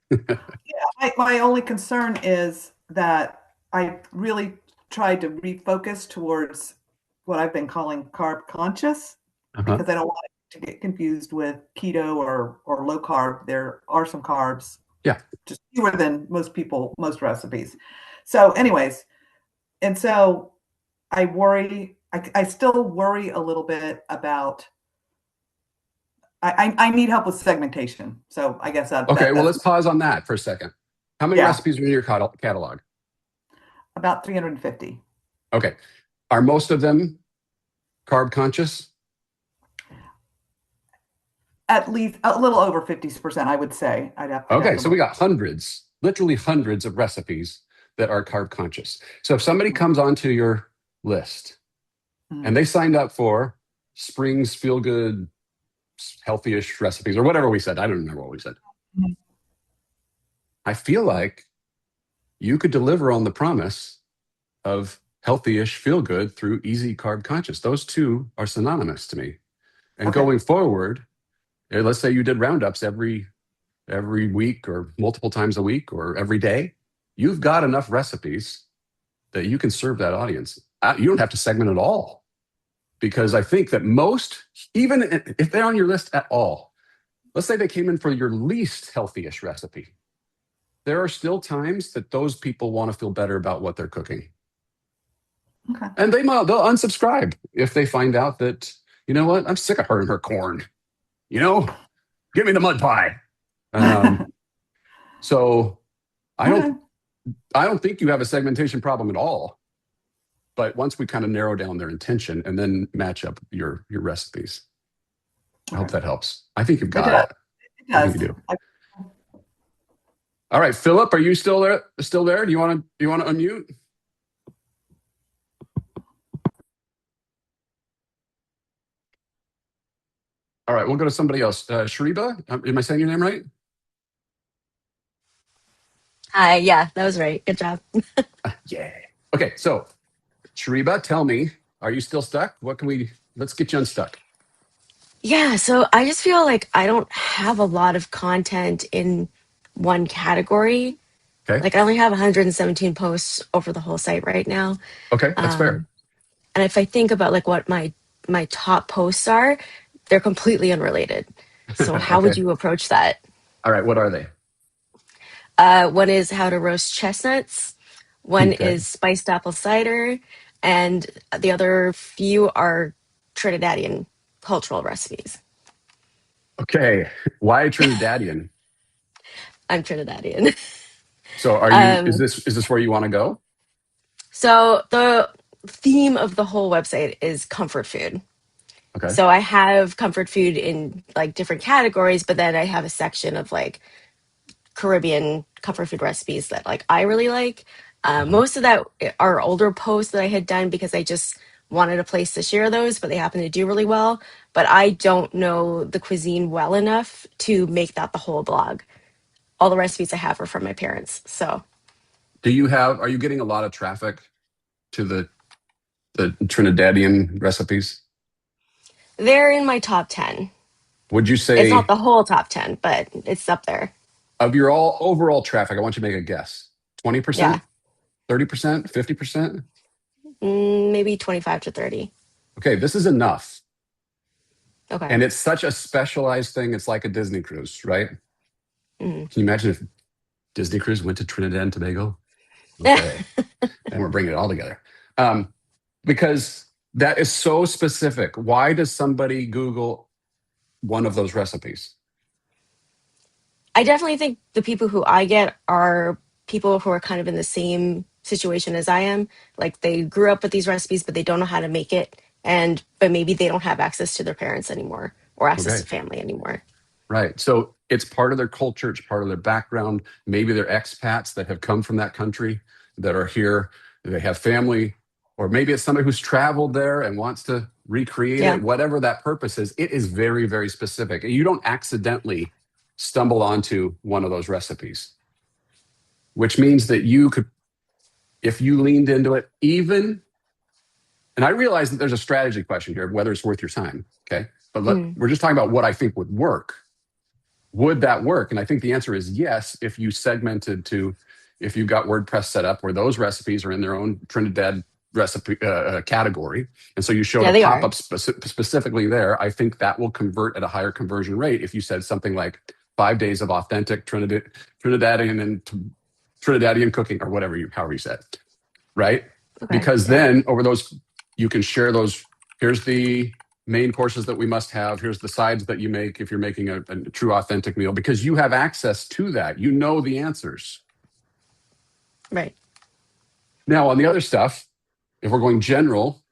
Yeah, my only concern is that I really tried to refocus towards what I've been calling carb conscious because I don't want it to get confused with keto or low carb. There are some carbs. Yeah. Just fewer than most recipes. So anyways, and so I worry, I still worry a little bit about, I need help with segmentation. So I guess Okay, well, let's pause on that for a second. How many recipes are in your catalog? About 350. Okay. Are most of them carb conscious? At least a little over 50%, I would say. Okay, so we got hundreds, literally hundreds of recipes that are carb conscious. So if somebody comes onto your list and they signed up for Spring's Feel Good Healthy-ish recipes or whatever we said, I don't remember what we said. I feel like you could deliver on the promise of healthy-ish feel good through easy carb conscious. Those two are synonymous to me. And going forward, let's say you did roundups every week or multiple times a week or every day, you've got enough recipes that you can serve that audience. You don't have to segment at all because I think that most, even if they're on your list at all, let's say they came in for your least healthy-ish recipe, there are still times that those people want to feel better about what they're cooking. Okay. And they'll unsubscribe if they find out that, you know what, I'm sick of her and her corn. You know, give me the mud pie. Um, so I don't Okay. I don't think you have a segmentation problem at all. But once we kind of narrow down their intention and then match up your recipes, I hope Okay. that helps. I think you've It got does. it. It I think you does. do. All right, Philip, are you still there? Still there? Do you want to unmute? All right, we'll go to somebody else. Shariba, am I saying your name right? Hi, yeah, that was right. Good job. Yeah. Okay, so Shariba, tell me, are you still stuck? Let's get you unstuck. Yeah, so I just feel like I don't have a lot of content in one category. Okay. Like I only have 117 posts over the whole site right now. Okay, that's fair. Um, and if I think about like what my top posts are, they're completely unrelated. So how would Okay. you approach that? All right, what are they? One is how to roast chestnuts. One Okay. is spiced apple cider, and the other few are Trinidadian cultural recipes. Okay. Why Trinidadian? I'm Trinidadian. So are you is Um, this where you want to go? so the theme of the whole website is comfort food. Okay. So I have comfort food in like different categories, but then I have a section of like Caribbean comfort food recipes that like I really like. Uh-huh. Most of that are older posts that I had done because I just wanted a place to share those, but they happen to do really well. But I don't know the cuisine well enough to make that the whole blog. All the recipes I have are from my parents. So Are you getting a lot of traffic to the Trinidadian recipes? they're in my top 10. Would you It's not say the whole top 10, but it's up there. of your all overall traffic, I want you to make a guess. Yeah. 20%, 30%, 50%? Maybe 25 to 30. Okay, this is enough. Okay. And it's such a specialized thing. It's like a Disney cruise, right? Mhm. Can you imagine if Disney cruise went to Trinidad and Tobago? Okay. And we're bringing it all together. Um, because that is so specific. Why does somebody Google one of those recipes? I definitely think the people who I get are people who are kind of in the same situation as I am. Like they grew up with these recipes, but they don't know how to make it. But maybe they don't have access to their parents anymore or access Okay. to family anymore. Right. So it's part of their culture, it's part of their background. Maybe they're expats that have come from that country that are here, they have family, or maybe it's somebody who's traveled there and wants to recreate Yeah. it, whatever that purpose is. It is very, very specific. You don't accidentally stumble onto one of those recipes, which means that you could, if you leaned into it, and I realize that there's a strategy question here, whether it's worth your time. Okay. But Mm. we're just talking about what I think would work. Would that work? And I think the answer is yes, if you segmented to, if you've got WordPress set up where those recipes are in their own Trinidad recipe category. And so you showed Yeah, a they pop are. up specifically there. I think that will convert at a higher conversion rate if you said something like 5 days of authentic Trinidadian and Trinidadian cooking or however you said, right? Okay. Because Yeah. then over those, you can share those. Here's the main courses that we must have. Here's the sides that you make if you're making a true authentic meal because you have access to that. You know the answers. Right. Now, on the other stuff, if we're going general,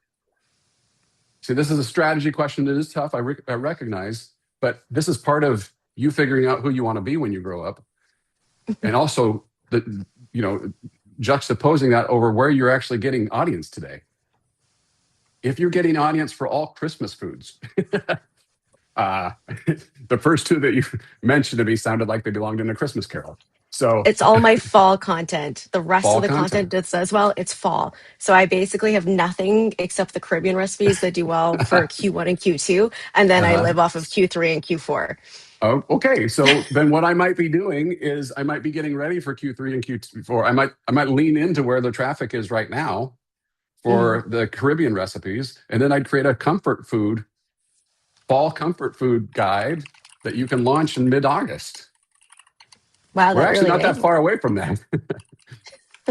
see, this is a strategy question that is tough. I recognize, but this is part of you figuring out who you want to be when you grow up. And also, you know, juxtaposing that over where you're actually getting audience today. If you're getting audience for all Christmas foods, uh, the first two that you mentioned to me sounded like they belonged in a Christmas carol. So It's all my fall content. The rest of fall the content. content that says well, it's fall. So I basically have nothing except the Caribbean recipes that do well for Q1 and Q2. And then I Uh-huh. live off of Q3 and Q4. Oh, okay. So then what I might be doing is I might be getting ready for Q3 and Q4. I might lean into where the traffic is right now Mhm. for the Caribbean recipes. And then I'd create a fall comfort food guide that you can launch in mid-August. Wow, We're that actually early, not eh? that far away from that,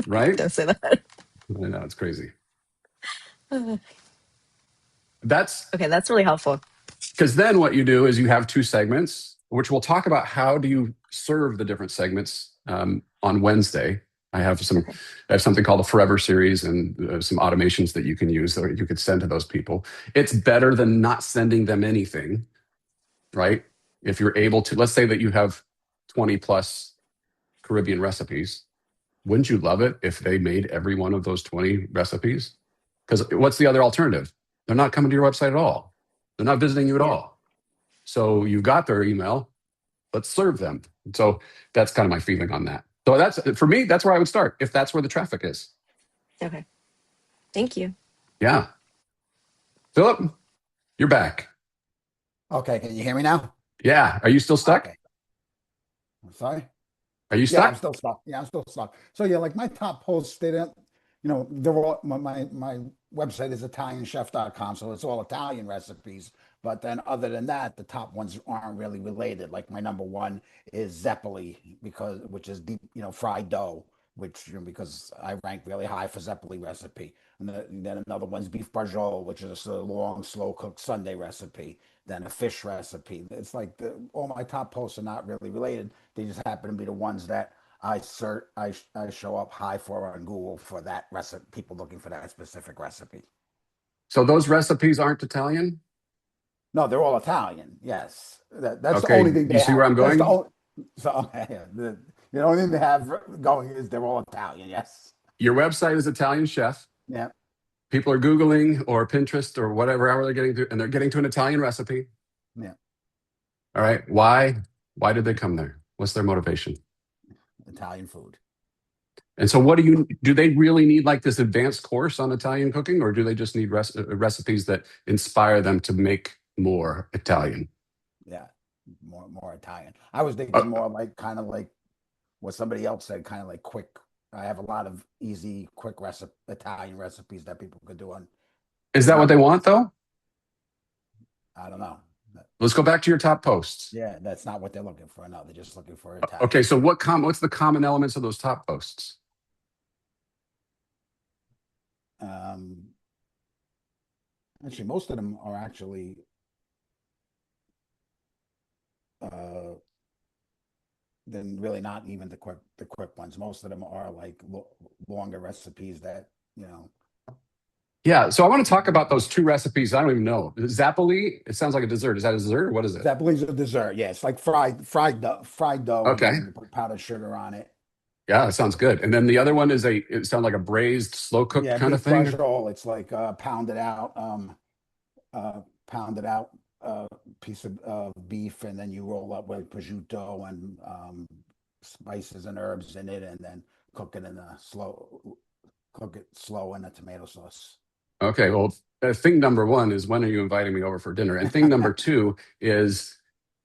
right? Don't say that. I know it's crazy. That's Okay, that's really helpful. because then what you do is you have two segments, which we'll talk about how do you serve the different segments on Wednesday. I have something called a Forever series and some automations that you can use that you could send to those people. It's better than not sending them anything, right? If you're able to, let's say that you have 20 plus Caribbean recipes. Wouldn't you love it if they made every one of those 20 recipes? Because what's the other alternative? They're not coming to your website at all. They're not visiting you at all. So you've got their email. Let's serve them. So that's kind of my feeling on that. So that's, for me, that's where I would start, if that's where the traffic is. Okay. Thank you. Yeah. Philip, you're back. Okay, can you hear me now? Yeah. Are you still stuck? Okay. I'm sorry. Are you Yeah, stuck? I'm still stuck. Yeah, I'm still stuck. So yeah, like my top posts, they don't, they're all my website is italianchef.com, so it's all Italian recipes. But then other than that, the top ones aren't really related. Like my number one is Zeppoli which is deep, fried dough, which because I rank really high for Zeppoli recipe. And then another one's beef barjol, which is a long, slow cooked Sunday recipe. Then a fish recipe. It's like all my top posts are not really related. They just happen to be the ones that I show up high for on Google for that recipe, people looking for that specific recipe. So those recipes aren't Italian? No, they're all Italian. Yes, that's the Okay. only thing they You see where have. I'm going? The only thing they have going is they're all Italian. Yes. Your website is Italian Chef. Yeah. People are Googling or Pinterest or whatever, however they're getting to, and they're getting to an Italian recipe. Yeah. All right. Why did they come there? What's their motivation? Italian food. And so do they really need like this advanced course on Italian cooking, or do they just need recipes that inspire them to make more Italian? Yeah. More Italian. I was thinking more like kind of like what somebody else said, kind of like quick. I have a lot of easy, quick Italian recipes that people could do on. Is that what they want though? I don't know. Let's go back to your top posts. Yeah, that's not what they're looking for. No, they're just looking for Italian. Okay, so what's the common elements of those top posts? Actually, most of them are actually then really not even the quick ones. Most of them are like longer recipes that Yeah, so I want to talk about those two recipes. I don't even know. Zappoli, it sounds like a dessert. Is that a dessert or what is it? Zappoli's a dessert. Yeah, it's like fried dough. Okay. And you put powdered sugar on it. Yeah, that sounds good. And then the other one is it sounds like a braised, slow cooked kind of thing. It's like pounded out piece of beef, and then you roll up with prosciutto and spices and herbs in it, and then cook it slow in a tomato sauce. Okay, well, thing number one is when are you inviting me over for dinner? And thing number two is,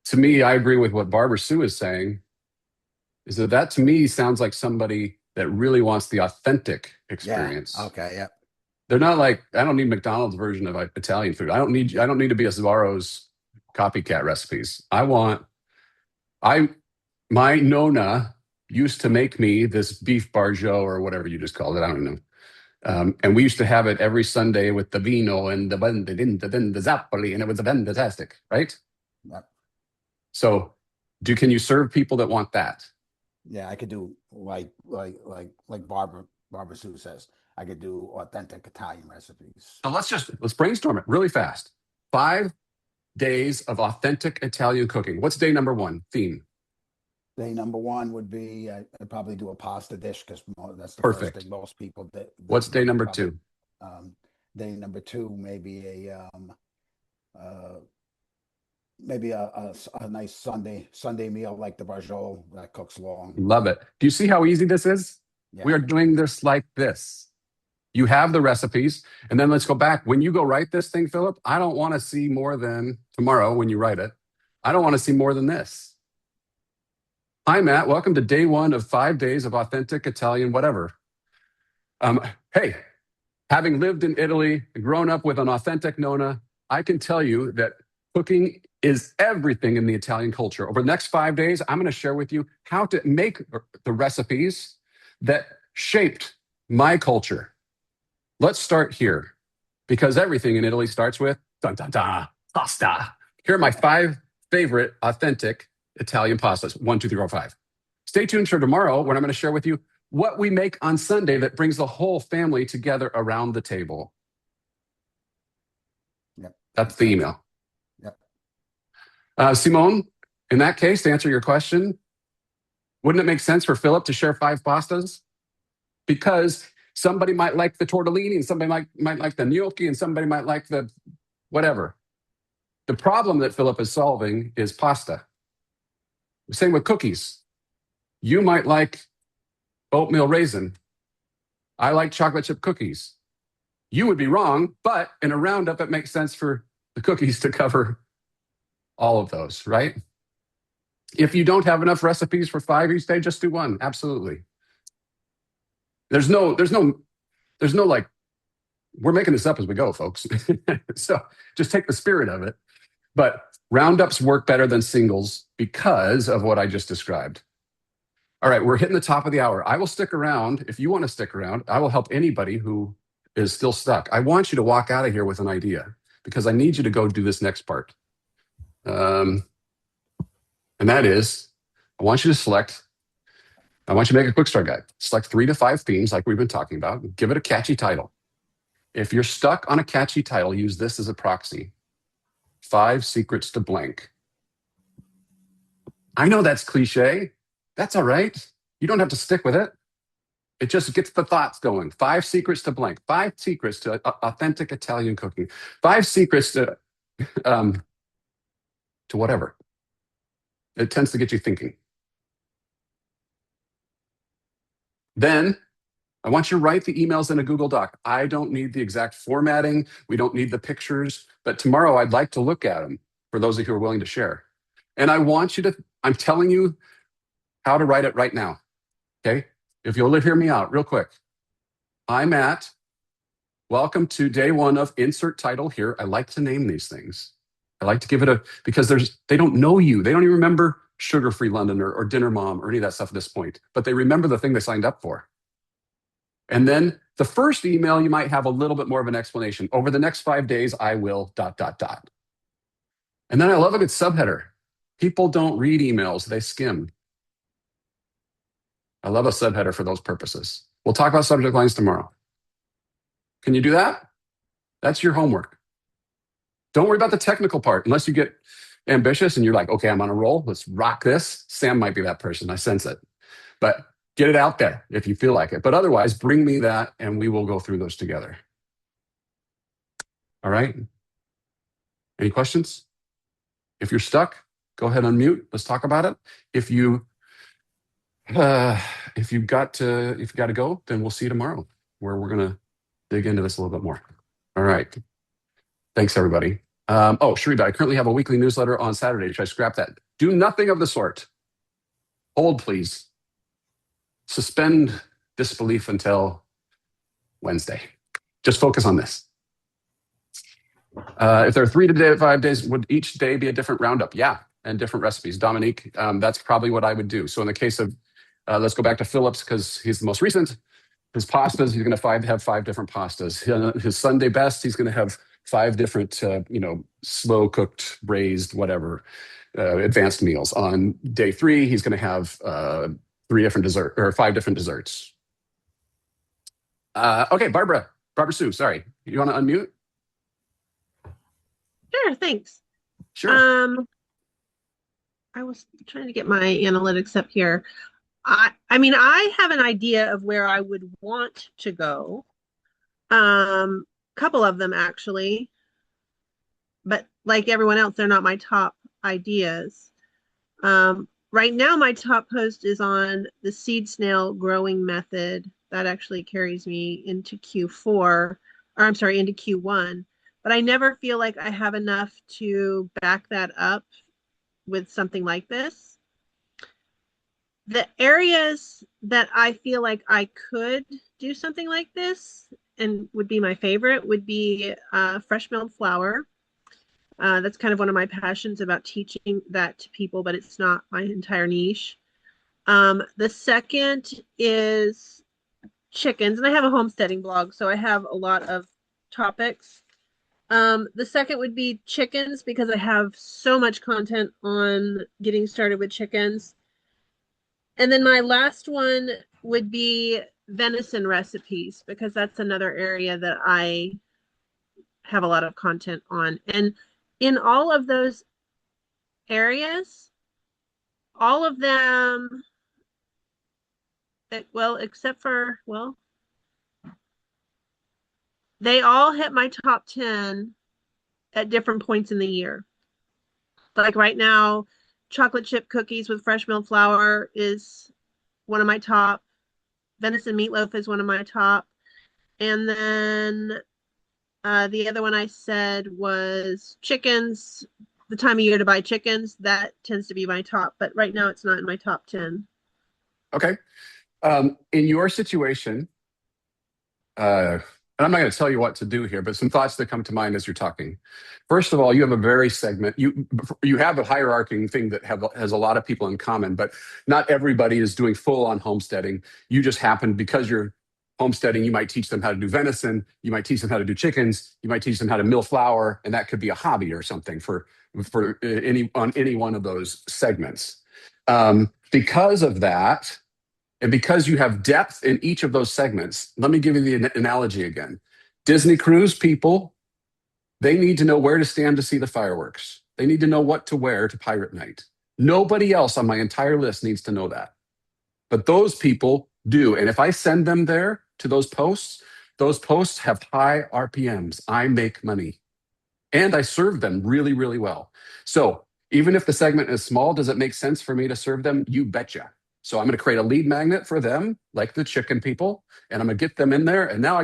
to me, I agree with what Barbara Sue is saying, is that to me sounds like somebody that really wants the authentic experience. Yeah. Okay, yeah. They're not like, I don't need McDonald's version of Italian food. I don't need to be a Sbarro's copycat recipes. My Nonna used to make me this beef barjot or whatever you just called it. I don't know. And we used to have it every Sunday with the vino and the zappoli, and it was fantastic, right? Yep. So, can you serve people that want that? Yeah, I could do like Barbara Sue says. I could do authentic Italian recipes. So let's brainstorm it really fast. 5 days of authentic Italian cooking. What's day number one? Theme. Day number one would be I'd probably do a pasta dish because that's the Perfect. first thing most people did. What's day number two? Day number two, maybe a nice Sunday meal like the barjol that cooks long. Love it. Do you see how easy this is? Yeah. We are doing this like this. You have the recipes, and then let's go back. When you go write this thing, Philip, I don't want to see more than tomorrow when you write it. I don't want to see more than this. Hi, Matt. Welcome to day one of 5 days of authentic Italian whatever. Hey, having lived in Italy and grown up with an authentic Nonna, I can tell you that cooking is everything in the Italian culture. Over the next 5 days, I'm going to share with you how to make the recipes that shaped my culture. Let's start here. because everything in Italy starts with dun dun dun, pasta. Here are my 5 favorite authentic Italian pastas. 1, 2, 3, 4, 5. Stay tuned for tomorrow when I'm going to share with you what we make on Sunday that brings the whole family together around the table. Yep. That's the email. Yep. Simone, in that case, to answer your question, wouldn't it make sense for Philip to share 5 pastas? Because somebody might like the tortellini and somebody might like the gnocchi and somebody might like the whatever. The problem that Philip is solving is pasta. Same with cookies. You might like oatmeal raisin. I like chocolate chip cookies. You would be wrong, but in a roundup, it makes sense for the cookies to cover all of those, right? If you don't have enough recipes for 5 each day, just do 1. Absolutely. There's no like, we're making this up as we go, folks. So just take the spirit of it. But roundups work better than singles because of what I just described. All right, we're hitting the top of the hour. I will stick around. If you want to stick around, I will help anybody who is still stuck. I want you to walk out of here with an idea because I need you to go do this next part. And that is, I want you to make a quick start guide. Select 3 to 5 themes like we've been talking about. Give it a catchy title. If you're stuck on a catchy title, use this as a proxy. 5 secrets to blank. I know that's cliche. That's all right. You don't have to stick with it. It just gets the thoughts going. 5 secrets to blank. 5 secrets to authentic Italian cooking. 5 secrets to whatever. It tends to get you thinking. Then I want you to write the emails in a Google Doc. I don't need the exact formatting. We don't need the pictures. But tomorrow I'd like to look at them for those of you who are willing to share. And I want you to, I'm telling you how to write it right now. Okay? If you'll hear me out real quick. I'm at, welcome to day 1 of insert title here. I like to name these things. I like to give it because they don't know you. They don't even remember Sugar-Free Londoner or Dinner Mom or any of that stuff at this point, but they remember the thing they signed up for. And then the first email, you might have a little bit more of an explanation. Over the next 5 days, I will ... And then I love a good subheader. People don't read emails, they skim. I love a subheader for those purposes. We'll talk about subject lines tomorrow. Can you do that? That's your homework. Don't worry about the technical part unless you get ambitious and you're like, okay, I'm on a roll. Let's rock this. Sam might be that person. I sense it. But get it out there if you feel like it. But otherwise, bring me that and we will go through those together. All right? Any questions? If you're stuck, go ahead and unmute. Let's talk about it. If you've got to go, then we'll see you tomorrow where we're going to dig into this a little bit more. All right. Thanks, everybody. Shariba, I currently have a weekly newsletter on Saturday. Should I scrap that? Do nothing of the sort. Hold, please. Suspend disbelief until Wednesday. Just focus on this. If there are 3 to 5 days, would each day be a different roundup? Yeah, and different recipes. Dominique, that's probably what I would do. So in the case of, let's go back to Phillips because he's the most recent. His pastas, he's going to have 5 different pastas. His Sunday best, he's going to have 5 different, slow cooked, braised, whatever, advanced meals. On day 3, he's going to have 5 different desserts. Okay, Barbara Sue, sorry. You want to unmute? Sure, thanks. Sure. I was trying to get my analytics up here. I mean, I have an idea of where I would want to go. Couple of them actually, but like everyone else, they're not my top ideas. Right now, my top post is on the seed snail growing method. That actually carries me into into Q1. But I never feel like I have enough to back that up with something like this. The areas that I feel like I could do something like this and would be my favorite would be fresh milled flour. That's kind of one of my passions about teaching that to people, but it's not my entire niche. The second is chickens, and I have a homesteading blog, so I have a lot of topics. The second would be chickens, because I have so much content on getting started with chickens. And then my last one would be venison recipes, because that's another area that I have a lot of content on. And in all of those areas, all of them, well, except for, well, they all hit my top 10 at different points in the year. Like right now, chocolate chip cookies with fresh milled flour is one of my top. Venison meatloaf is one of my top. And then the other one I said was chickens. The time of year to buy chickens, that tends to be my top. But right now, it's not in my top 10. Okay. In your situation, and I'm not going to tell you what to do here, but some thoughts that come to mind as you're talking. First of all, you have a very you have a hierarchy thing that has a lot of people in common, but not everybody is doing full on homesteading. You just happen, because you're homesteading, you might teach them how to do venison, you might teach them how to do chickens, you might teach them how to mill flour, and that could be a hobby or something for any one of those segments. Because of that, and because you have depth in each of those segments, let me give you the analogy again. Disney cruise people, they need to know where to stand to see the fireworks. They need to know what to wear to Pirate Night. Nobody else on my entire list needs to know that. But those people do. And if I send them there to those posts have high RPMs. I make money. And I serve them really, really well. So even if the segment is small, does it make sense for me to serve them? You betcha. So I'm going to create a lead magnet for them, like the chicken people, and I'm going to get them in there. And now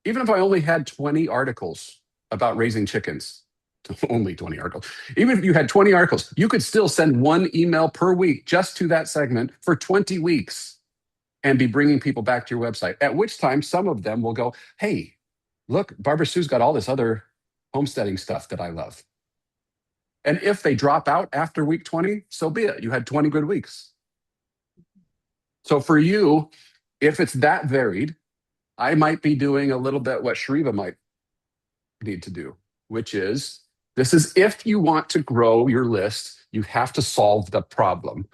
even if I only had 20 articles about raising chickens, only 20 articles, even if you had 20 articles, you could still send one email per week just to that segment for 20 weeks and be bringing people back to your website, at which time some of them will go, hey, look, Barbara Sue's got all this other homesteading stuff that I love. And if they drop out after week 20, so be it. You had 20 good weeks. So for you, if it's that varied, I might be doing a little bit what Shriva might need to do, which is, this is if you want to grow your list, you have to solve the problem.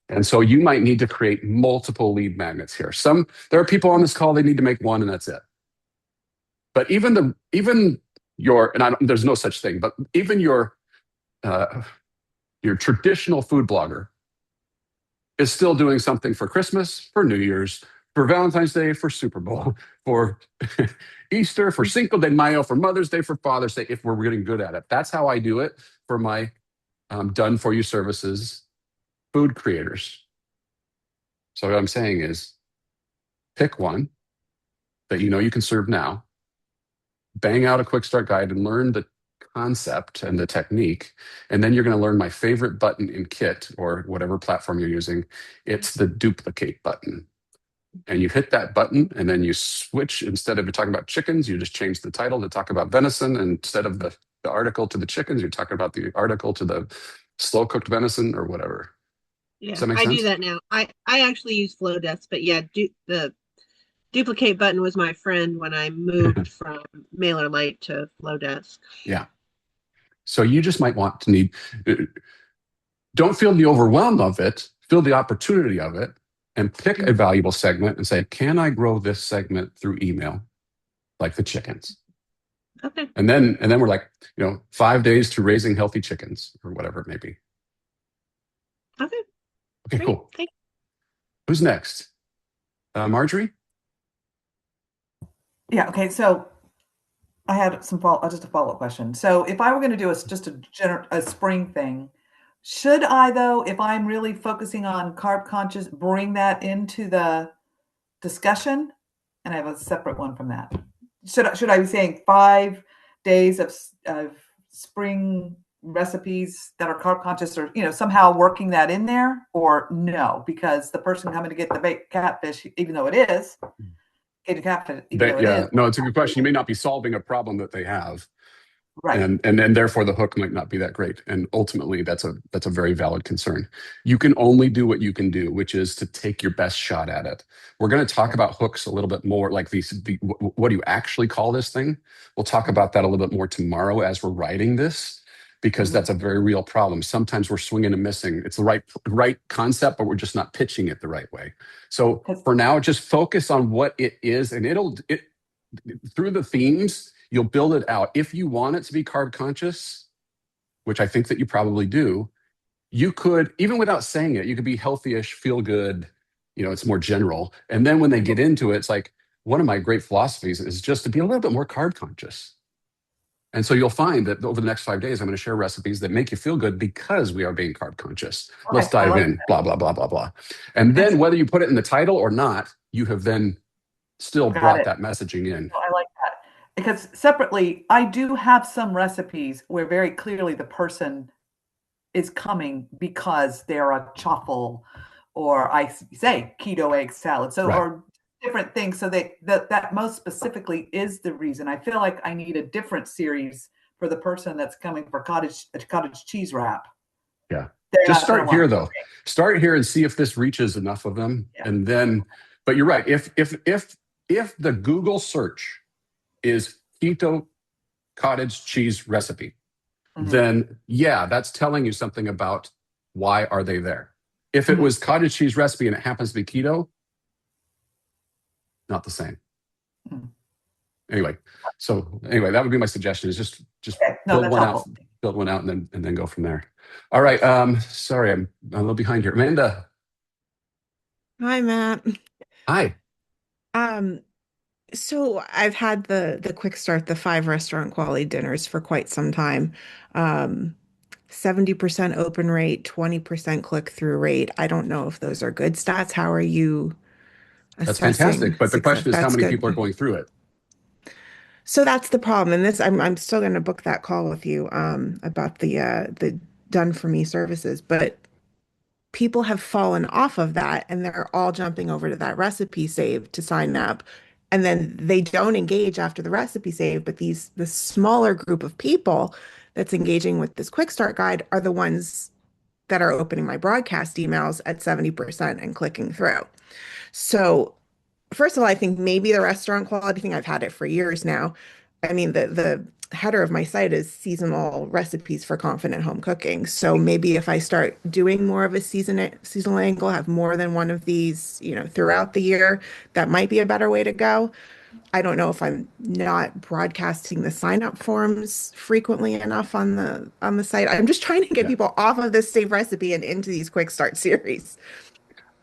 And so you might need to create multiple lead magnets here. There are people on this call, they need to make one and that's it. But even there's no such thing, but even your traditional food blogger is still doing something for Christmas, for New Year's, for Valentine's Day, for Super Bowl, for Easter, for Cinco de Mayo, for Mother's Day, for Father's Day, if we're getting good at it. That's how I do it for my done for you services food creators. So what I'm saying is, pick one that you know you can serve now, bang out a quick start guide and learn the concept and the technique. And then you're going to learn my favorite button in Kit or whatever platform you're using. It's the duplicate button. And you hit that button and then you switch. Instead of talking about chickens, you just change the title to talk about venison. And instead of the article to the chickens, you're talking about the article to the slow cooked venison or whatever. Yeah, Does that make I sense? do that now. I actually use Flowdesk, but yeah, the duplicate button was my friend when I moved from MailerLite to Flowdesk. Yeah. So you just might want to don't feel the overwhelm of it, feel the opportunity of it, and pick a valuable segment and say, can I grow this segment through email like the chickens? Okay. And then we're like, 5 days to raising healthy chickens or whatever it may be. Okay. Okay, Great. cool. Thanks. Who's next? Marjorie? Yeah. Okay. So I had just a follow-up question. So if I were going to do a spring thing, should I, though, if I'm really focusing on carb conscious, bring that into the discussion? And I have a separate one from that. Should I be saying 5 days of spring recipes that are carb conscious, or somehow working that in there, or no? Because the person coming to get the baked catfish, even though it is. No, it's a good question. You may not be solving a problem that they have. Right. and therefore the hook might not be that great. And ultimately, that's a very valid concern. You can only do what you can do, which is to take your best shot at it. We're going to talk about hooks a little bit more, like what do you actually call this thing? We'll talk about that a little bit more tomorrow as we're writing this, because that's a very real problem. Sometimes we're swinging and missing. It's the right concept, but we're just not pitching it the right way. So for now, just focus on what it is, and it through the themes, you'll build it out. If you want it to be carb conscious, which I think that you probably do, you could, even without saying it, you could be healthy-ish, feel good, it's more general. And then when they get into it, it's like, one of my great philosophies is just to be a little bit more carb conscious. And so you'll find that over the next 5 days, I'm going to share recipes that make you feel good because we are being carb conscious. Let's dive in, blah, blah, blah, blah, blah. And then whether you put it in the title or not, you have then still brought that messaging in. I like that. Because separately, I do have some recipes where very clearly the person is coming because they're a chaffle, or I say keto egg salad. So, or different things. So that most specifically is the reason. I feel like I need a different series for the person that's coming for cottage cheese wrap. Yeah. Just start here though. Start here and see if this reaches enough of them. Yeah. And then, but you're right. If the Google search is keto cottage cheese recipe, then yeah, that's telling you something about why are they there. If it was cottage cheese recipe and it happens to be keto, not the same. Anyway, that would be my suggestion, is just build one out and then go from there. All right. Sorry, I'm a little behind here. Amanda. Hi, Matt. Hi. So I've had the quick start, the 5 restaurant quality dinners for quite some time. 70% open rate, 20% click-through rate. I don't know if those are good stats. How are you assessing? That's fantastic. But the question is, how many people are going through it? So that's the problem. And this, I'm still going to book that call with you about the done for me services. But people have fallen off of that, and they're all jumping over to that recipe save to sign up. And then they don't engage after the recipe save, but the smaller group of people that's engaging with this quick start guide are the ones that are opening my broadcast emails at 70% and clicking through. So first of all, I think maybe the restaurant quality thing, I've had it for years now. I mean, the header of my site is seasonal recipes for confident home cooking. So maybe if I start doing more of a seasonal angle, have more than one of these, throughout the year, that might be a better way to go. I don't know if I'm not broadcasting the sign-up forms frequently enough on the site. I'm just trying to get people off of this save recipe and into these quick start series.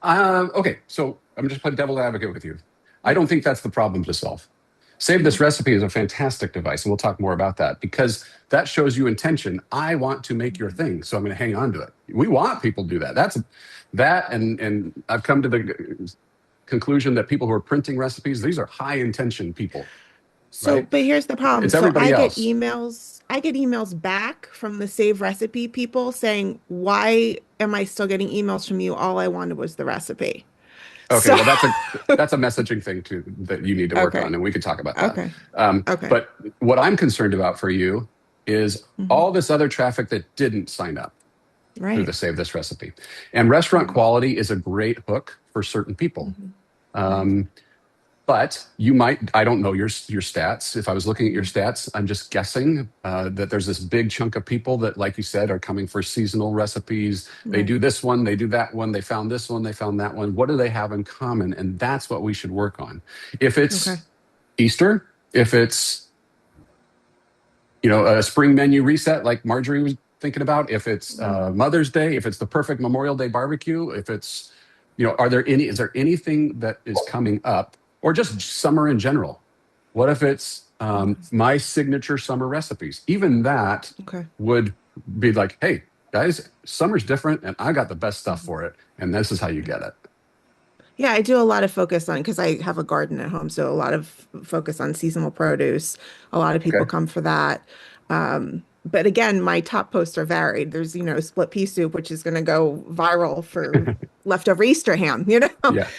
Okay, so I'm just playing devil's advocate with you. I don't think that's the problem to solve. Save This Recipe is a fantastic device, and we'll talk more about that, because that shows you intention. I want to make your thing, so I'm going to hang on to it. We want people to do that. And I've come to the conclusion that people who are printing recipes, these are high intention people. So, right? But here's the problem. It's everybody else. I get emails back from the Save Recipe people saying, why am I still getting emails from you? All I wanted was the recipe. Okay, well, that's a messaging thing too that you need to work on, and we could talk about that. Okay. But what I'm concerned about for you is all this other traffic that didn't sign up through the Save This Recipe. And restaurant quality is a great hook for certain people. But you might, I don't know your stats. If I was looking at your stats, I'm just guessing that there's this big chunk of people that, like you said, are coming for seasonal recipes. They do this one, they do that one, they found this one, they found that one. What do they have in common? And that's what we should work on. If it's Easter, if it's, a spring menu reset like Marjorie was thinking about, if it's Mother's Day, if it's the perfect Memorial Day barbecue, if it's, is there anything that is coming up? Or just summer in general. What if it's my signature summer recipes? Even that would be like, hey, guys, summer's different and I got the best stuff for it. And this is how you get it. Yeah, I do a lot of focus on, because I have a garden at home, so a lot of focus on seasonal produce. A lot of people come for that. but again, my top posts are varied. There's, split pea soup, which is going to go viral for leftover Easter ham, Yeah,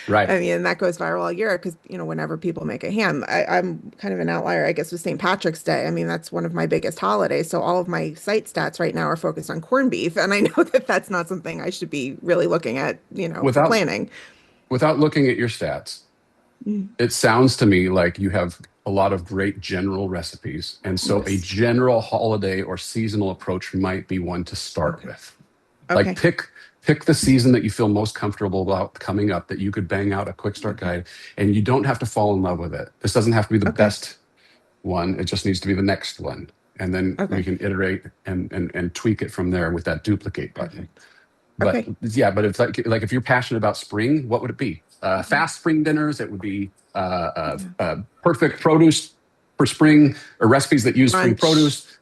right. I mean, that goes viral all year because, whenever people make a ham, I'm kind of an outlier, I guess, with St. Patrick's Day. I mean, that's one of my biggest holidays. So all of my site stats right now are focused on corned beef. And I know that that's not something I should be really looking at, for Without planning. without looking at your stats, Mm. it sounds to me like you have a lot of great general recipes. And so a Yes. general holiday or seasonal approach might be one to start Okay. with. Okay. Like pick the season that you feel most comfortable about coming up that you could bang out a quick start guide, and you don't have to fall in love with it. This doesn't have to be the Okay. best one. It just needs to be the next one. And then we Okay. can iterate and tweak it from there with that duplicate button. But Okay. yeah, but it's like if you're passionate about spring, what would it be? Fast spring dinners. It would be perfect produce for spring, or recipes that use spring Brunch. produce.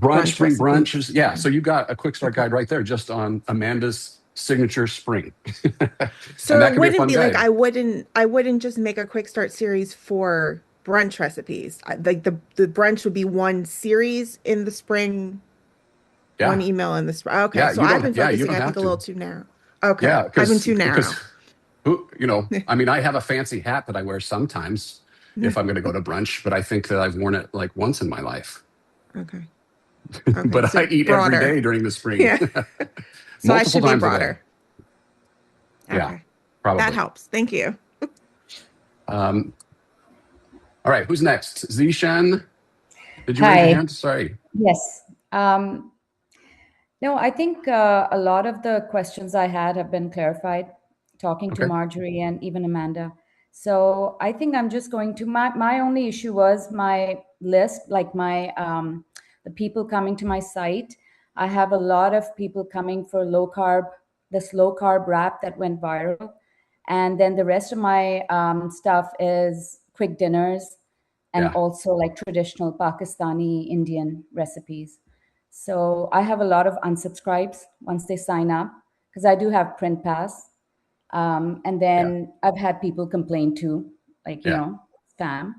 Brunch, spring recipes. brunches. Yeah, so you got a quick start guide right there, just on Amanda's signature spring. So And that it could be a wouldn't fun be like guide. I wouldn't just make a quick start series for brunch recipes. Like the brunch would be one series in the spring, one Yeah, email in the spring. Okay, yeah, so I've been you focusing, don't I have think, a little to. too narrow. Okay, Yeah, I've been too narrow. I mean, I have a fancy hat that I wear sometimes if I'm going to go to brunch, but I think that I've worn it like once in my life. Okay. Okay. But So I eat every broader. day during the spring, Yeah. So I multiple should be times a day. broader. Yeah, Okay. That probably. helps. Thank you. Um, all right, who's next? Zishan, did you raise your Hi. hand? Sorry. Yes. No, I think a lot of the questions I had have been clarified talking to Okay. Marjorie and even Amanda. So I think I'm just going to my only issue was my list, like my the people coming to my site. I have a lot of people coming for this low carb wrap that went viral. And then the rest of my stuff is quick dinners and Yeah. also like traditional Pakistani Indian recipes. So I have a lot of unsubscribes once they sign up because I do have print pass. And Yeah. then I've had people complain too, like, Yeah. spam.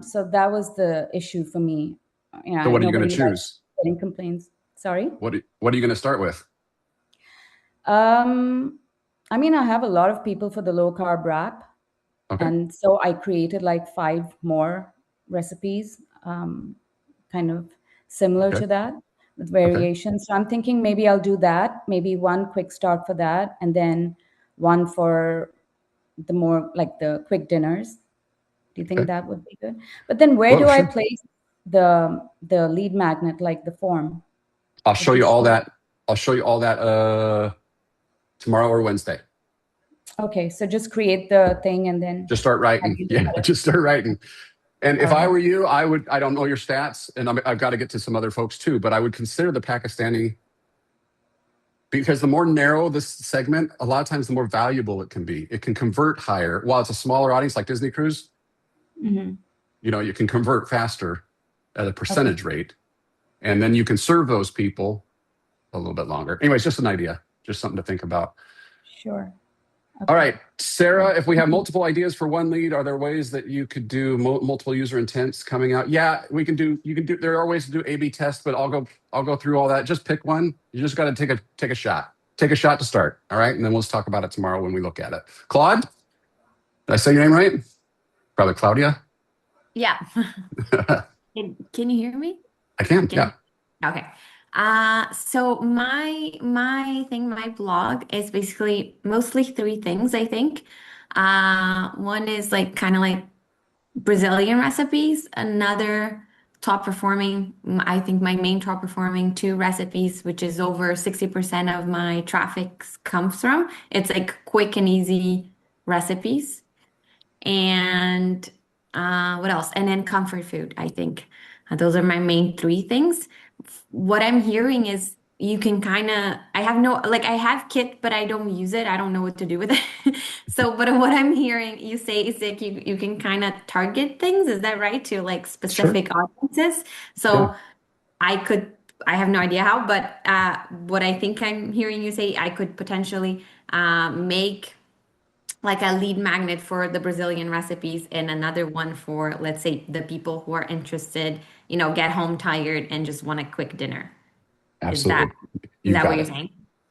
So that was the issue for me. So what are you going to Nobody likes choose? getting complaints. Sorry. What are you going to start with? I mean, I have a lot of people for the low carb wrap. Okay. And so I created like 5 more recipes, kind of similar Okay. to that with Okay. variations. So I'm thinking maybe I'll do that, maybe one quick start for that, and then one for the more like the quick dinners. Do you think Okay. that would be good? But then where Well, do I sure. place the lead magnet, like the form? I'll Is show it you all still- that. I'll show you all that tomorrow or Wednesday. Okay, so just create the thing and then Just start writing. have you do Yeah, it. just start writing. And if I Okay. were you, I don't know your stats, and I've got to get to some other folks too, but I would consider the Pakistani, because the more narrow this segment, a lot of times the more valuable it can be. It can convert higher. While it's a smaller audience like Disney Cruise, Mhm. you can convert faster at a percentage rate, and then you can serve those people a little bit longer. Anyways, just an idea, just something to think about. Sure. All Okay. right, Sarah, if we have multiple ideas for one lead, are there ways that you could do multiple user intents coming out? Yeah, we can do, there are ways to do A/B tests, but I'll go through all that. Just pick one. You just got to take a shot. Take a shot to start. All right. And then we'll talk about it tomorrow when we look at it. Claude, did I say your name right? Probably Claudia. Yeah. Can you hear me? I can. Can Yeah. Okay. So my blog is basically mostly 3 things, I think. One is like kind of like Brazilian recipes. Another top performing, I think my main top performing 2 recipes, which is over 60% of my traffic comes from. It's like quick and easy recipes. And what else? And then comfort food, I think. Those are my main 3 things. What I'm hearing is you can kind of, I have Kit, but I don't use it. I don't know what to do with it. So, but what I'm hearing you say is like you can kind of target things. Is that right? To like specific audiences. So Yeah. I have no idea how, but what I think I'm hearing you say, I could potentially make like a lead magnet for the Brazilian recipes and another one for, let's say, the people who are interested, get home tired and just want a quick dinner. Is that Absolutely. is You that what got you're it. saying?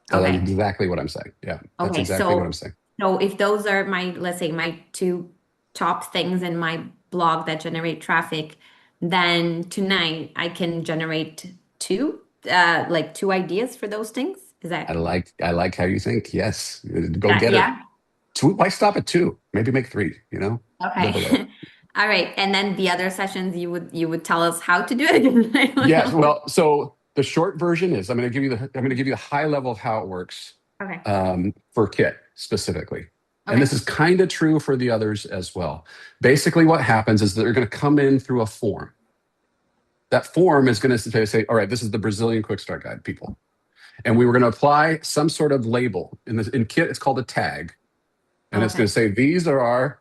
That's Okay. exactly what I'm saying. Yeah, that's Okay. exactly what I'm So saying. so if those are my, let's say, my two top things in my blog that generate traffic, then tonight I can generate two ideas for those things. Is I like how you think. Yes, go that get it. yeah? Why stop at two? Maybe make three. Double it. Okay. All right. And then the other sessions you would tell us how to do it again. I don't Yes. know. Well, so the short version is I'm going to give you the high level of how it works Okay. for Kit specifically. And Okay. this is kind of true for the others as well. Basically, what happens is they're going to come in through a form. That form is going to say, all right, this is the Brazilian Quick Start Guide, people. And we were going to apply some sort of label. In Kit, it's called a tag. And it's Okay. going to say, these are our,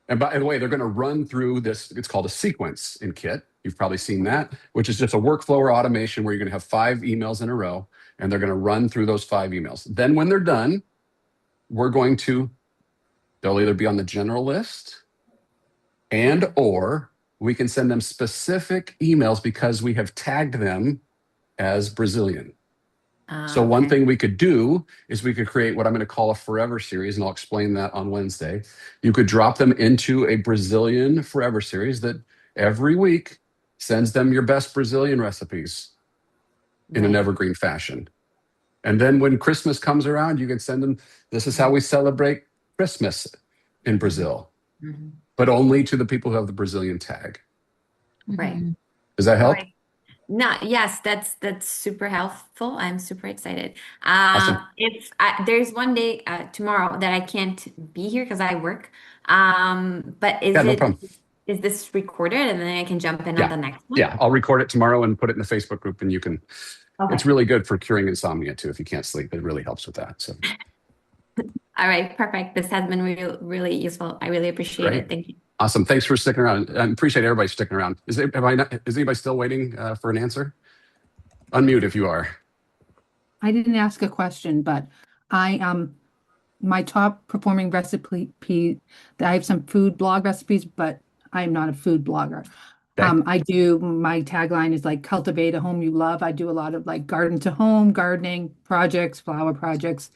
and by the way, they're going to run through this, it's called a sequence in Kit. You've probably seen that, which is just a workflow or automation where you're going to have 5 emails in a row, and they're going to run through those 5 emails. Then when they're done, they'll either be on the general list or we can send them specific emails because we have tagged them as Brazilian. So one thing we could do is we could create what I'm going to call a forever series, and I'll explain that on Wednesday. You could drop them into a Brazilian forever series that every week sends them your best Brazilian recipes in an evergreen fashion. And then when Christmas comes around, you can send them, this is how we celebrate Christmas in Brazil, but only to the people who have the Brazilian tag. Right. Does that help? Right. No, yes, that's super helpful. I'm super excited. Awesome. If there's one day tomorrow that I can't be here because I work, but No problem. is this recorded and then I can jump in Yeah. on the next one? Yeah, I'll record it tomorrow and put it in the Facebook group, and you can. Okay. It's really good for curing insomnia too. If you can't sleep, it really helps with that. So, All right, perfect. This has been really useful. I really appreciate Great. it. Thank you. awesome. Thanks for sticking around. I appreciate everybody sticking around. Is anybody still waiting for an answer? Unmute if you are. I didn't ask a question, but my top performing recipe, I have some food blog recipes, but I'm not a food blogger. Okay. My tagline is like cultivate a home you love. I do a lot of like garden to home, gardening projects, flower projects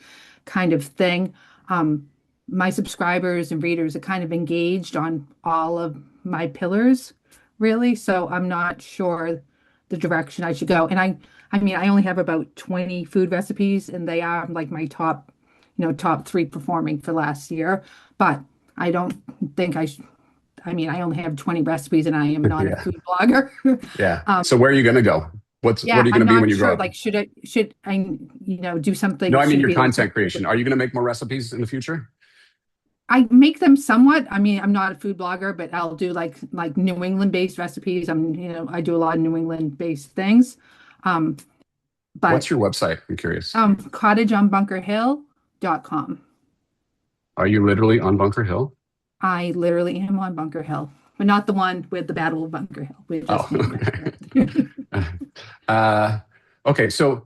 kind of thing. My subscribers and readers are kind of engaged on all of my pillars, really. So I'm not sure the direction I should go. And I mean, I only have about 20 food recipes, and they are like my top 3 performing for last year. But I don't think I mean, I only have 20 recipes, and I am not a food blogger. Yeah. So where are you going to go? What are you going to be when you grow up? Like, should I do something? No, I mean should your be like content creation. Are you going to make more recipes in the future? I make them somewhat. I mean, I'm not a food blogger, but I'll do like New England based recipes. I do a lot of New England based things. But What's your website? I'm curious. cottageonbunkerhill.com. Are you literally on Bunker Hill? I literally am on Bunker Hill, but not the one with the Battle of Bunker Hill. We're just okay. So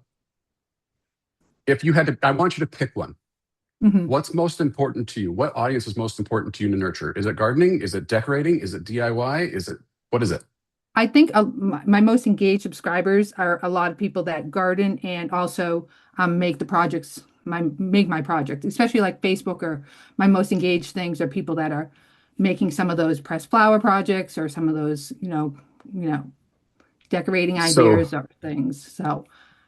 if you had to, I want you to pick one. What's most important to you? What audience is most important to you to nurture? Is it gardening? Is it decorating? Is it DIY? What is it? I think my most engaged subscribers are a lot of people that garden and also make the projects, make my project, especially like Facebook, or my most engaged things are people that are making some of those pressed flower projects or some of those, decorating ideas or things. So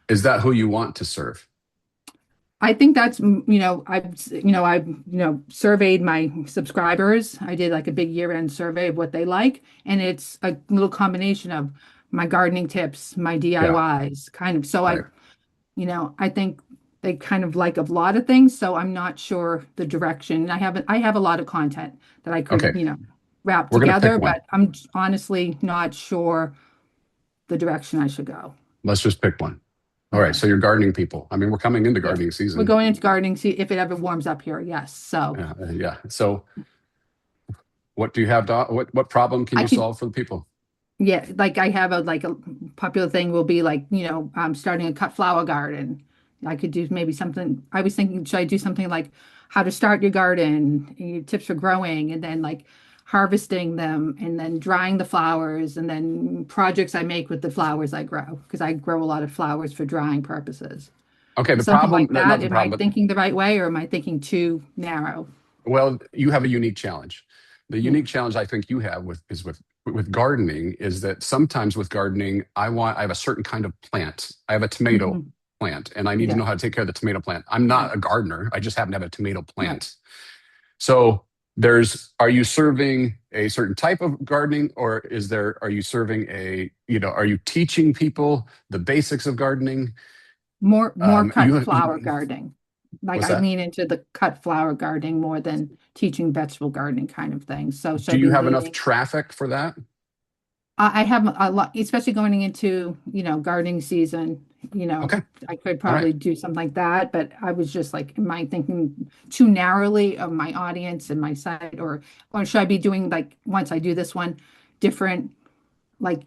is that who you want to serve? I think that's, I've surveyed my subscribers. I did like a big year-end survey of what they like. And it's a little combination of my gardening tips, my DIYs kind of. So I think they kind of like a lot of things. So I'm not sure the direction. I have a lot of content that I could, wrap together, but I'm honestly not sure the direction I should go. Let's just pick one. All right, so you're gardening people. I mean, we're coming into gardening season. We're going into gardening season if it ever warms up here. Yes. So yeah. So what do you have? What problem can you solve for the people? Yeah, like I have a popular thing will be like, I'm starting a cut flower garden. I could do maybe something. I was thinking, should I do something like how to start your garden, tips for growing, and then like harvesting them, and then drying the flowers, and then projects I make with the flowers I grow, because I grow a lot of flowers for drying purposes. Okay, the Something problem, like not that. the Am I problem, but thinking the right way, or am I thinking too narrow? well, you have a unique challenge. The Yeah. unique challenge I think you have with gardening is that sometimes with gardening, I have a certain kind of plant. I have a tomato Mhm. plant, and I need to Yeah. know how to take care of the tomato plant. I'm not a gardener. I just happen to have a tomato Right. plant. So are you serving a certain type of gardening, or are you serving are you teaching people the basics of gardening? More cut You, flower gardening. Like what's I that? lean into the cut flower gardening more than teaching vegetable gardening kind of thing. So should Do I you be have enough leaning? traffic for that? I have a lot, especially going into, gardening season, Okay. I could All right. probably do something like that, but I was just like, am I thinking too narrowly of my audience and my site, or should I be doing like, once I do this one, different, like,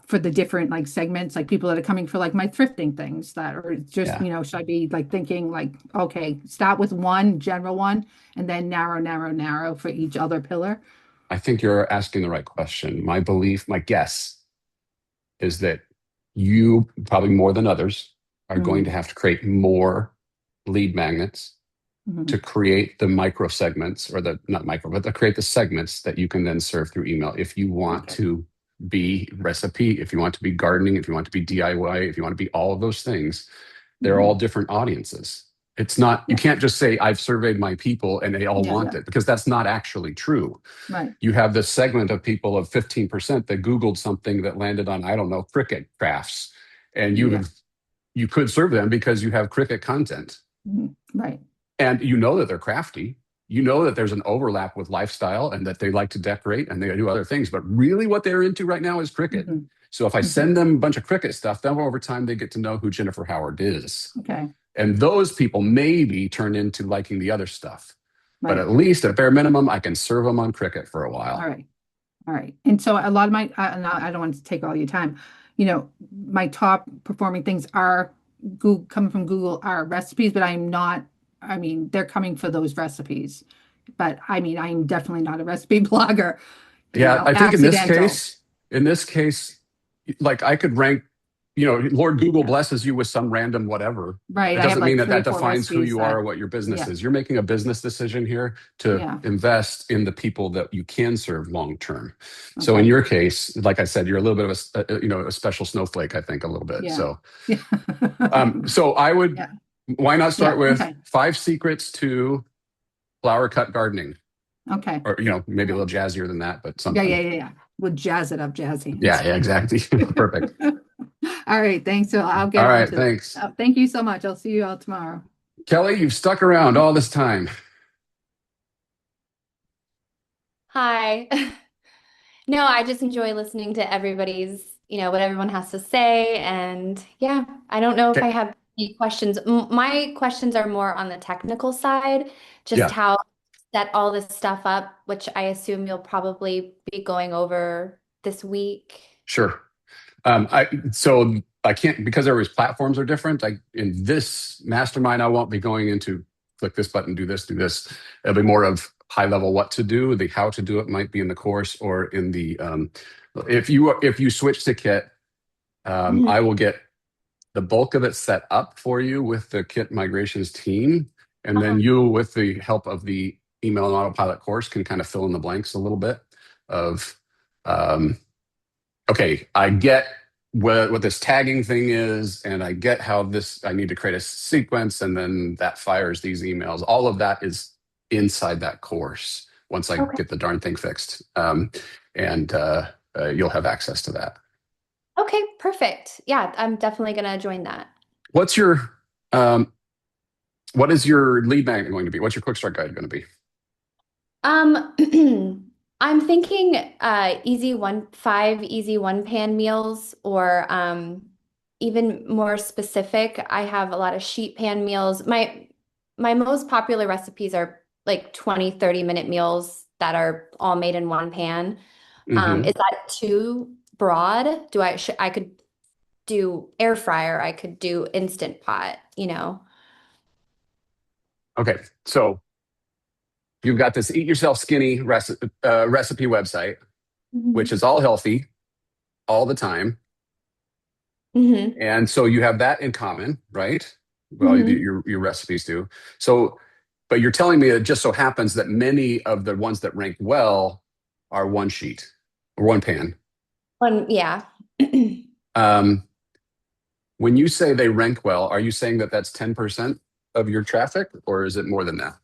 for the different like segments, like people that are coming for like my thrifting things that are just, Yeah. should I be like thinking like, okay, start with one general one and then narrow for each other pillar? I think you're asking the right question. My belief, my guess is that you, probably more than others, are going to Mhm. have to create more lead magnets to Mhm. create the micro segments, or the not micro, but to create the segments that you can then serve through email. If you want Okay. to be recipe, if you want to be gardening, if you want to be DIY, if you want to be all of those things, they're all Mhm. different audiences. It's not, you Yeah. can't just say, I've surveyed my people and they all Yeah. want Yeah. it, because that's not actually true. Right. You have this segment of people of 15% that Googled something that landed on, I don't know, Cricut crafts. And Yeah. you could serve them because you have Cricut content. Mhm. Right. And you know that they're crafty. You know that there's an overlap with lifestyle and that they like to decorate and they do other things. But really what they're into right now is Cricut. Mhm. So if I Mhm. send them a bunch of Cricut stuff, then over time they get to know who Jennifer Howard is. Okay. And those people maybe turn into liking the other stuff. But Right. at least at bare minimum, I can serve them on Cricut for a while. All right. All right. And so a lot of my, and I don't want to take all your time, my top performing things are Google, coming from Google, are recipes, but I'm not, they're coming for those recipes. But I'm definitely not a recipe blogger, Yeah, I think accidental. in this case, like I could rank, Lord Google Yeah. blesses you with some random whatever. Right. It I have doesn't mean like that 3 or 4 defines who recipes you are or what your business yeah. is. You're making a business decision here to Yeah. invest in the people that you can serve long term. So in Okay. your case, like I said, you're a little bit of a special snowflake, I think, a little bit. Yeah. So, Yeah. so I would, Yeah. why not start Yeah. with Okay. 5 secrets to flower cut gardening? Okay. Or, maybe a Yeah. little jazzier than that, but Yeah. something. Yeah. We'll jazz it up, jazzy. Yeah, exactly. Perfect. All right. Thanks. So I'll get All on right, to thanks. thank you so much. I'll see you all tomorrow. Kelly, you've stuck around all this time. Hi. No, I just enjoy listening to everybody's, what everyone has to say. And yeah, I don't know if I Okay. have any questions. My questions are more on the technical side, just Yeah, how to set all this stuff up, which I assume you'll probably be going over this week. sure. So I can't, because everybody's platforms are different. In this mastermind, I won't be going into click this button, do this, do this. It'll be more of high level what to do. The how to do it might be in the course or in the if you switch to Kit, Mhm. I will get the bulk of it set up for you with the Kit migrations team, and then you, with the help of the email and autopilot course, can kind of fill in the blanks a little bit of okay, I get what this tagging thing is, and I get how I need to create a sequence, and then that fires these emails. All of that is inside that course once I Okay. get the darn thing fixed. And you'll have access to that. Okay, perfect. Yeah, I'm definitely gonna join that. What is your lead magnet going to be? What's your quick start guide going to be? I'm thinking 5 easy one pan meals, or even more specific, I have a lot of sheet pan meals. My most popular recipes are like 20, 30-minute meals that are all made in one pan. Mhm. Is that too broad? I could do air fryer, I could do Instant Pot, you know. Okay, so you've got this Eat Yourself Skinny recipe website, which is all healthy all the time. And so you have that in common, right? Well, your recipes do. So, but you're telling me it just so happens that many of the ones that rank well are one sheet or one pan. Yeah. When you say they rank well, are you saying that that's 10% of your traffic, or is it more than that?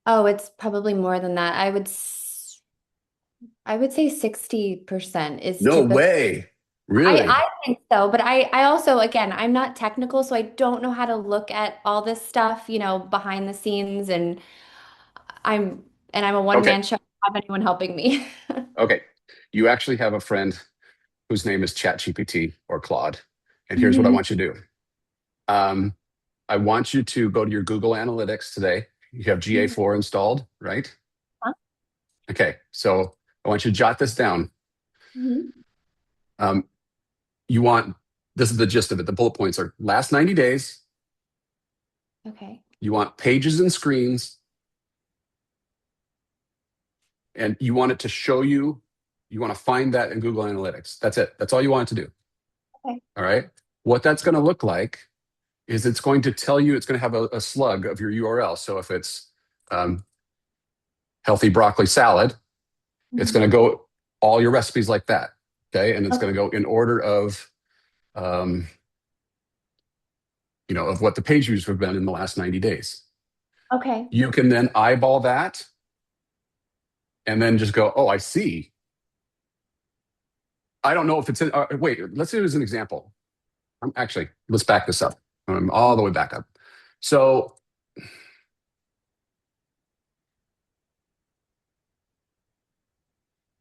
Oh, it's probably more than that. I would say 60% is No typical. way. Really? I think so, but I also, again, I'm not technical, so I don't know how to look at all this stuff, you know, behind the scenes, and I'm a one-man show. I don't have anyone helping me. Okay. You actually have a friend whose name is ChatGPT or Claude. And here's what I want you to do. I want you to go to your Google Analytics today. You have GA4 installed, right? Okay. So I want you to jot this down. This is the gist of it. The bullet points are last 90 days. Okay. You want pages and screens. And you want it to show you, you want to find that in Google Analytics. That's it. That's all you want it to do. Okay. All right. What that's going to look like is it's going to tell you, it's going to have a slug of your URL. So if it's healthy broccoli salad, it's going to go all your recipes like that. Okay. And it's going to go in order of, of what the page views have been in the last 90 days. Okay. You can then eyeball that and then just go, oh, I see. I don't know if it's in, wait, let's do it as an example. Let's back this up. I'm all the way back up. So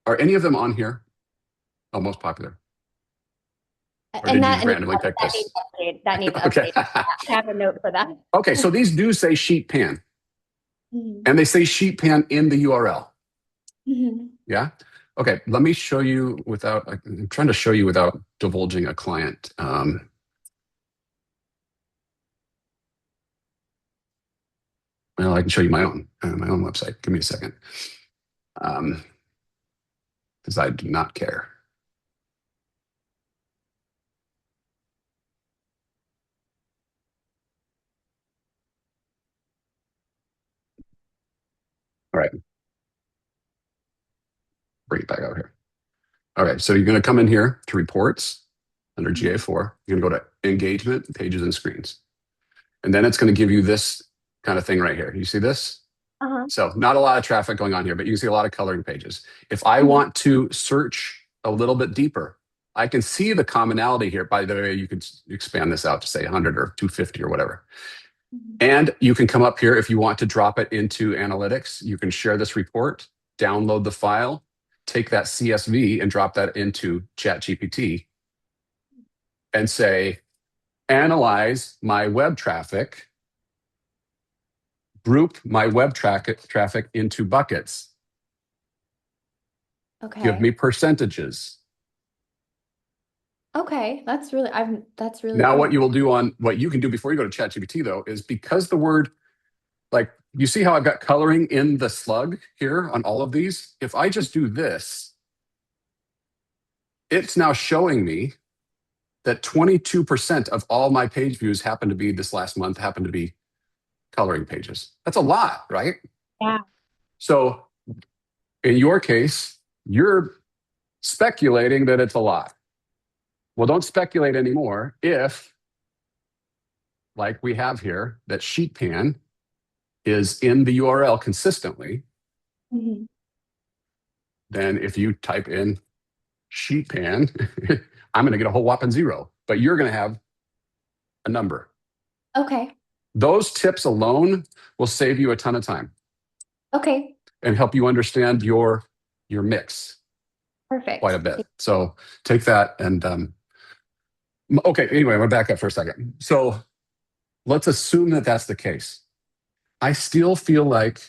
are any of them on here? Oh, most popular. Or did you just randomly pick this? That needs update. I have a note for that. Okay, so these do say sheet pan. And they say sheet pan in the URL. Yeah? Okay, let me show you I'm trying to show you without divulging a client. Well, I can show you my own website. Give me a second. Because I do not care. All right. Bring it back out here. Okay, so you're going to come in here to reports under GA4. You're going to go to engagement, pages, and screens. And then it's going to give you this kind of thing right here. You see this? So not a lot of traffic going on here, but you can see a lot of coloring pages. If I want to search a little bit deeper, I can see the commonality here. By the way, you could expand this out to say 100 or 250 or whatever. And you can come up here if you want to drop it into analytics. You can share this report, download the file, take that CSV and drop that into ChatGPT and say, analyze my web traffic, group my web traffic into buckets. Okay. Give me percentages. Okay, that's really Now cool. what you can do before you go to ChatGPT though, is because the word, like you see how I've got coloring in the slug here on all of these? If I just do this, it's now showing me that 22% of all my page views this last month happen to be coloring pages. That's a lot, right? Yeah. So in your case, you're speculating that it's a lot. Well, don't speculate anymore if, like we have here, that sheet pan is in the URL consistently. Then if you type in sheet pan, I'm going to get a whole whopping 0, but you're going to have a number. Okay. Those tips alone will save you a ton of time. Okay. And help you understand your mix. Perfect. Quite a bit. So take that and okay, anyway, I'm going to back up for a second. So let's assume that that's the case. I still feel like,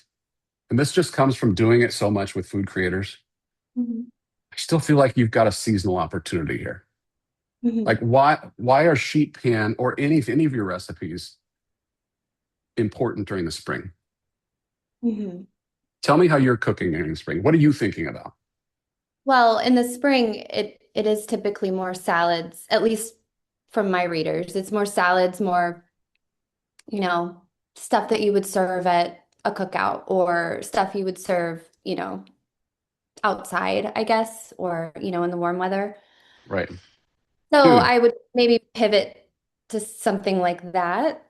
and this just comes from doing it so much with food creators, I still feel like you've got a seasonal opportunity here. Mhm. Like why are sheet pan or any of your recipes important during the spring? Mhm. Tell me how you're cooking during the spring. What are you thinking about? Well, in the spring, it is typically more salads, at least from my readers. It's more salads, more, you know, stuff that you would serve at a cookout or stuff you would serve, outside, I guess, or, in the warm weather. Right. So Dude, I would maybe pivot to something like that.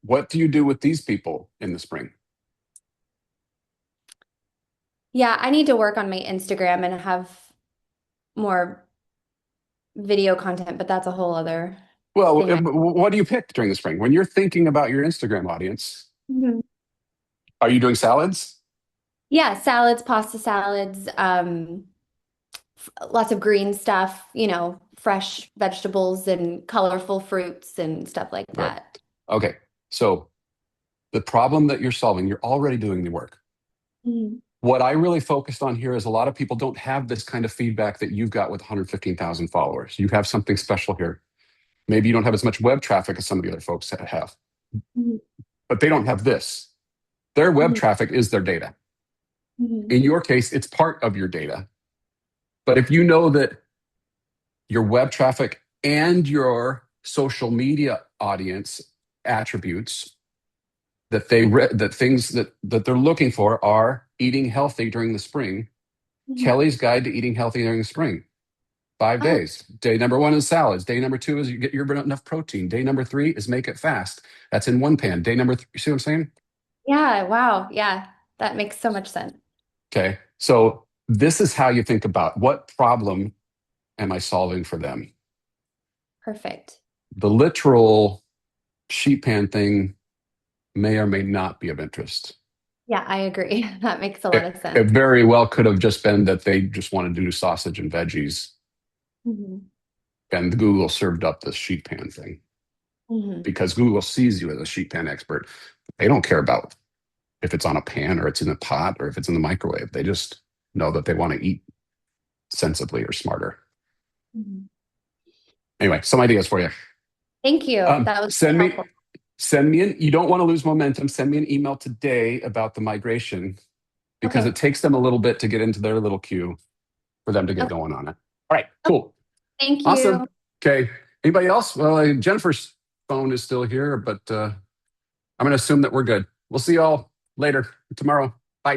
what do you do with these people in the spring? Yeah, I need to work on my Instagram and have more video content, but that's a whole other Well, thing. what do you pick during the spring? When you're thinking about your Instagram audience, Mhm. are you doing salads? Yeah, salads, pasta salads, lots of green stuff, fresh vegetables and colorful fruits and stuff like Right. that. Okay. So the problem that you're solving, you're already doing the work. Mhm. What I really focused on here is a lot of people don't have this kind of feedback that you've got with 115,000 followers. You have something special here. Maybe you don't have as much web traffic as some of the other folks that have, Mhm. but they don't have this. Their web Mhm. traffic is their data. Mhm. In your case, it's part of your data. But if you know that your web traffic and your social media audience attributes that things that they're looking for are eating healthy during the spring, Mhm. Kelly's Guide to Eating Healthy During the Spring. 5 Oh, days. Day number 1 is salads. Day number 2 is you get your enough protein. Day number 3 is make it fast. That's in one pan. Day number 3, you see what I'm saying? yeah, wow. Yeah, that makes so much sense. Okay. So this is how you think about what problem am I solving for them? Perfect. The literal sheet pan thing may or may not be of interest. Yeah, I agree. That makes a lot of It sense. very well could have just been that they just wanted to do sausage and veggies, Mhm. and Google served up this sheet pan thing Mhm. because Google sees you as a sheet pan expert. They don't care about if it's on a pan or it's in a pot or if it's in the microwave. They just know that they want to eat sensibly or smarter. Mhm. Anyway, some ideas for you. Thank you. That was Send me helpful. you don't want to lose momentum. Send me an email today about the migration because Okay. it takes them a little bit to get into their little queue for them to get Okay. going on it. All right, cool. Thank Awesome. you. Okay. Anybody else? Well, Jennifer's phone is still here, but I'm going to assume that we're good. We'll see y'all later tomorrow. Bye.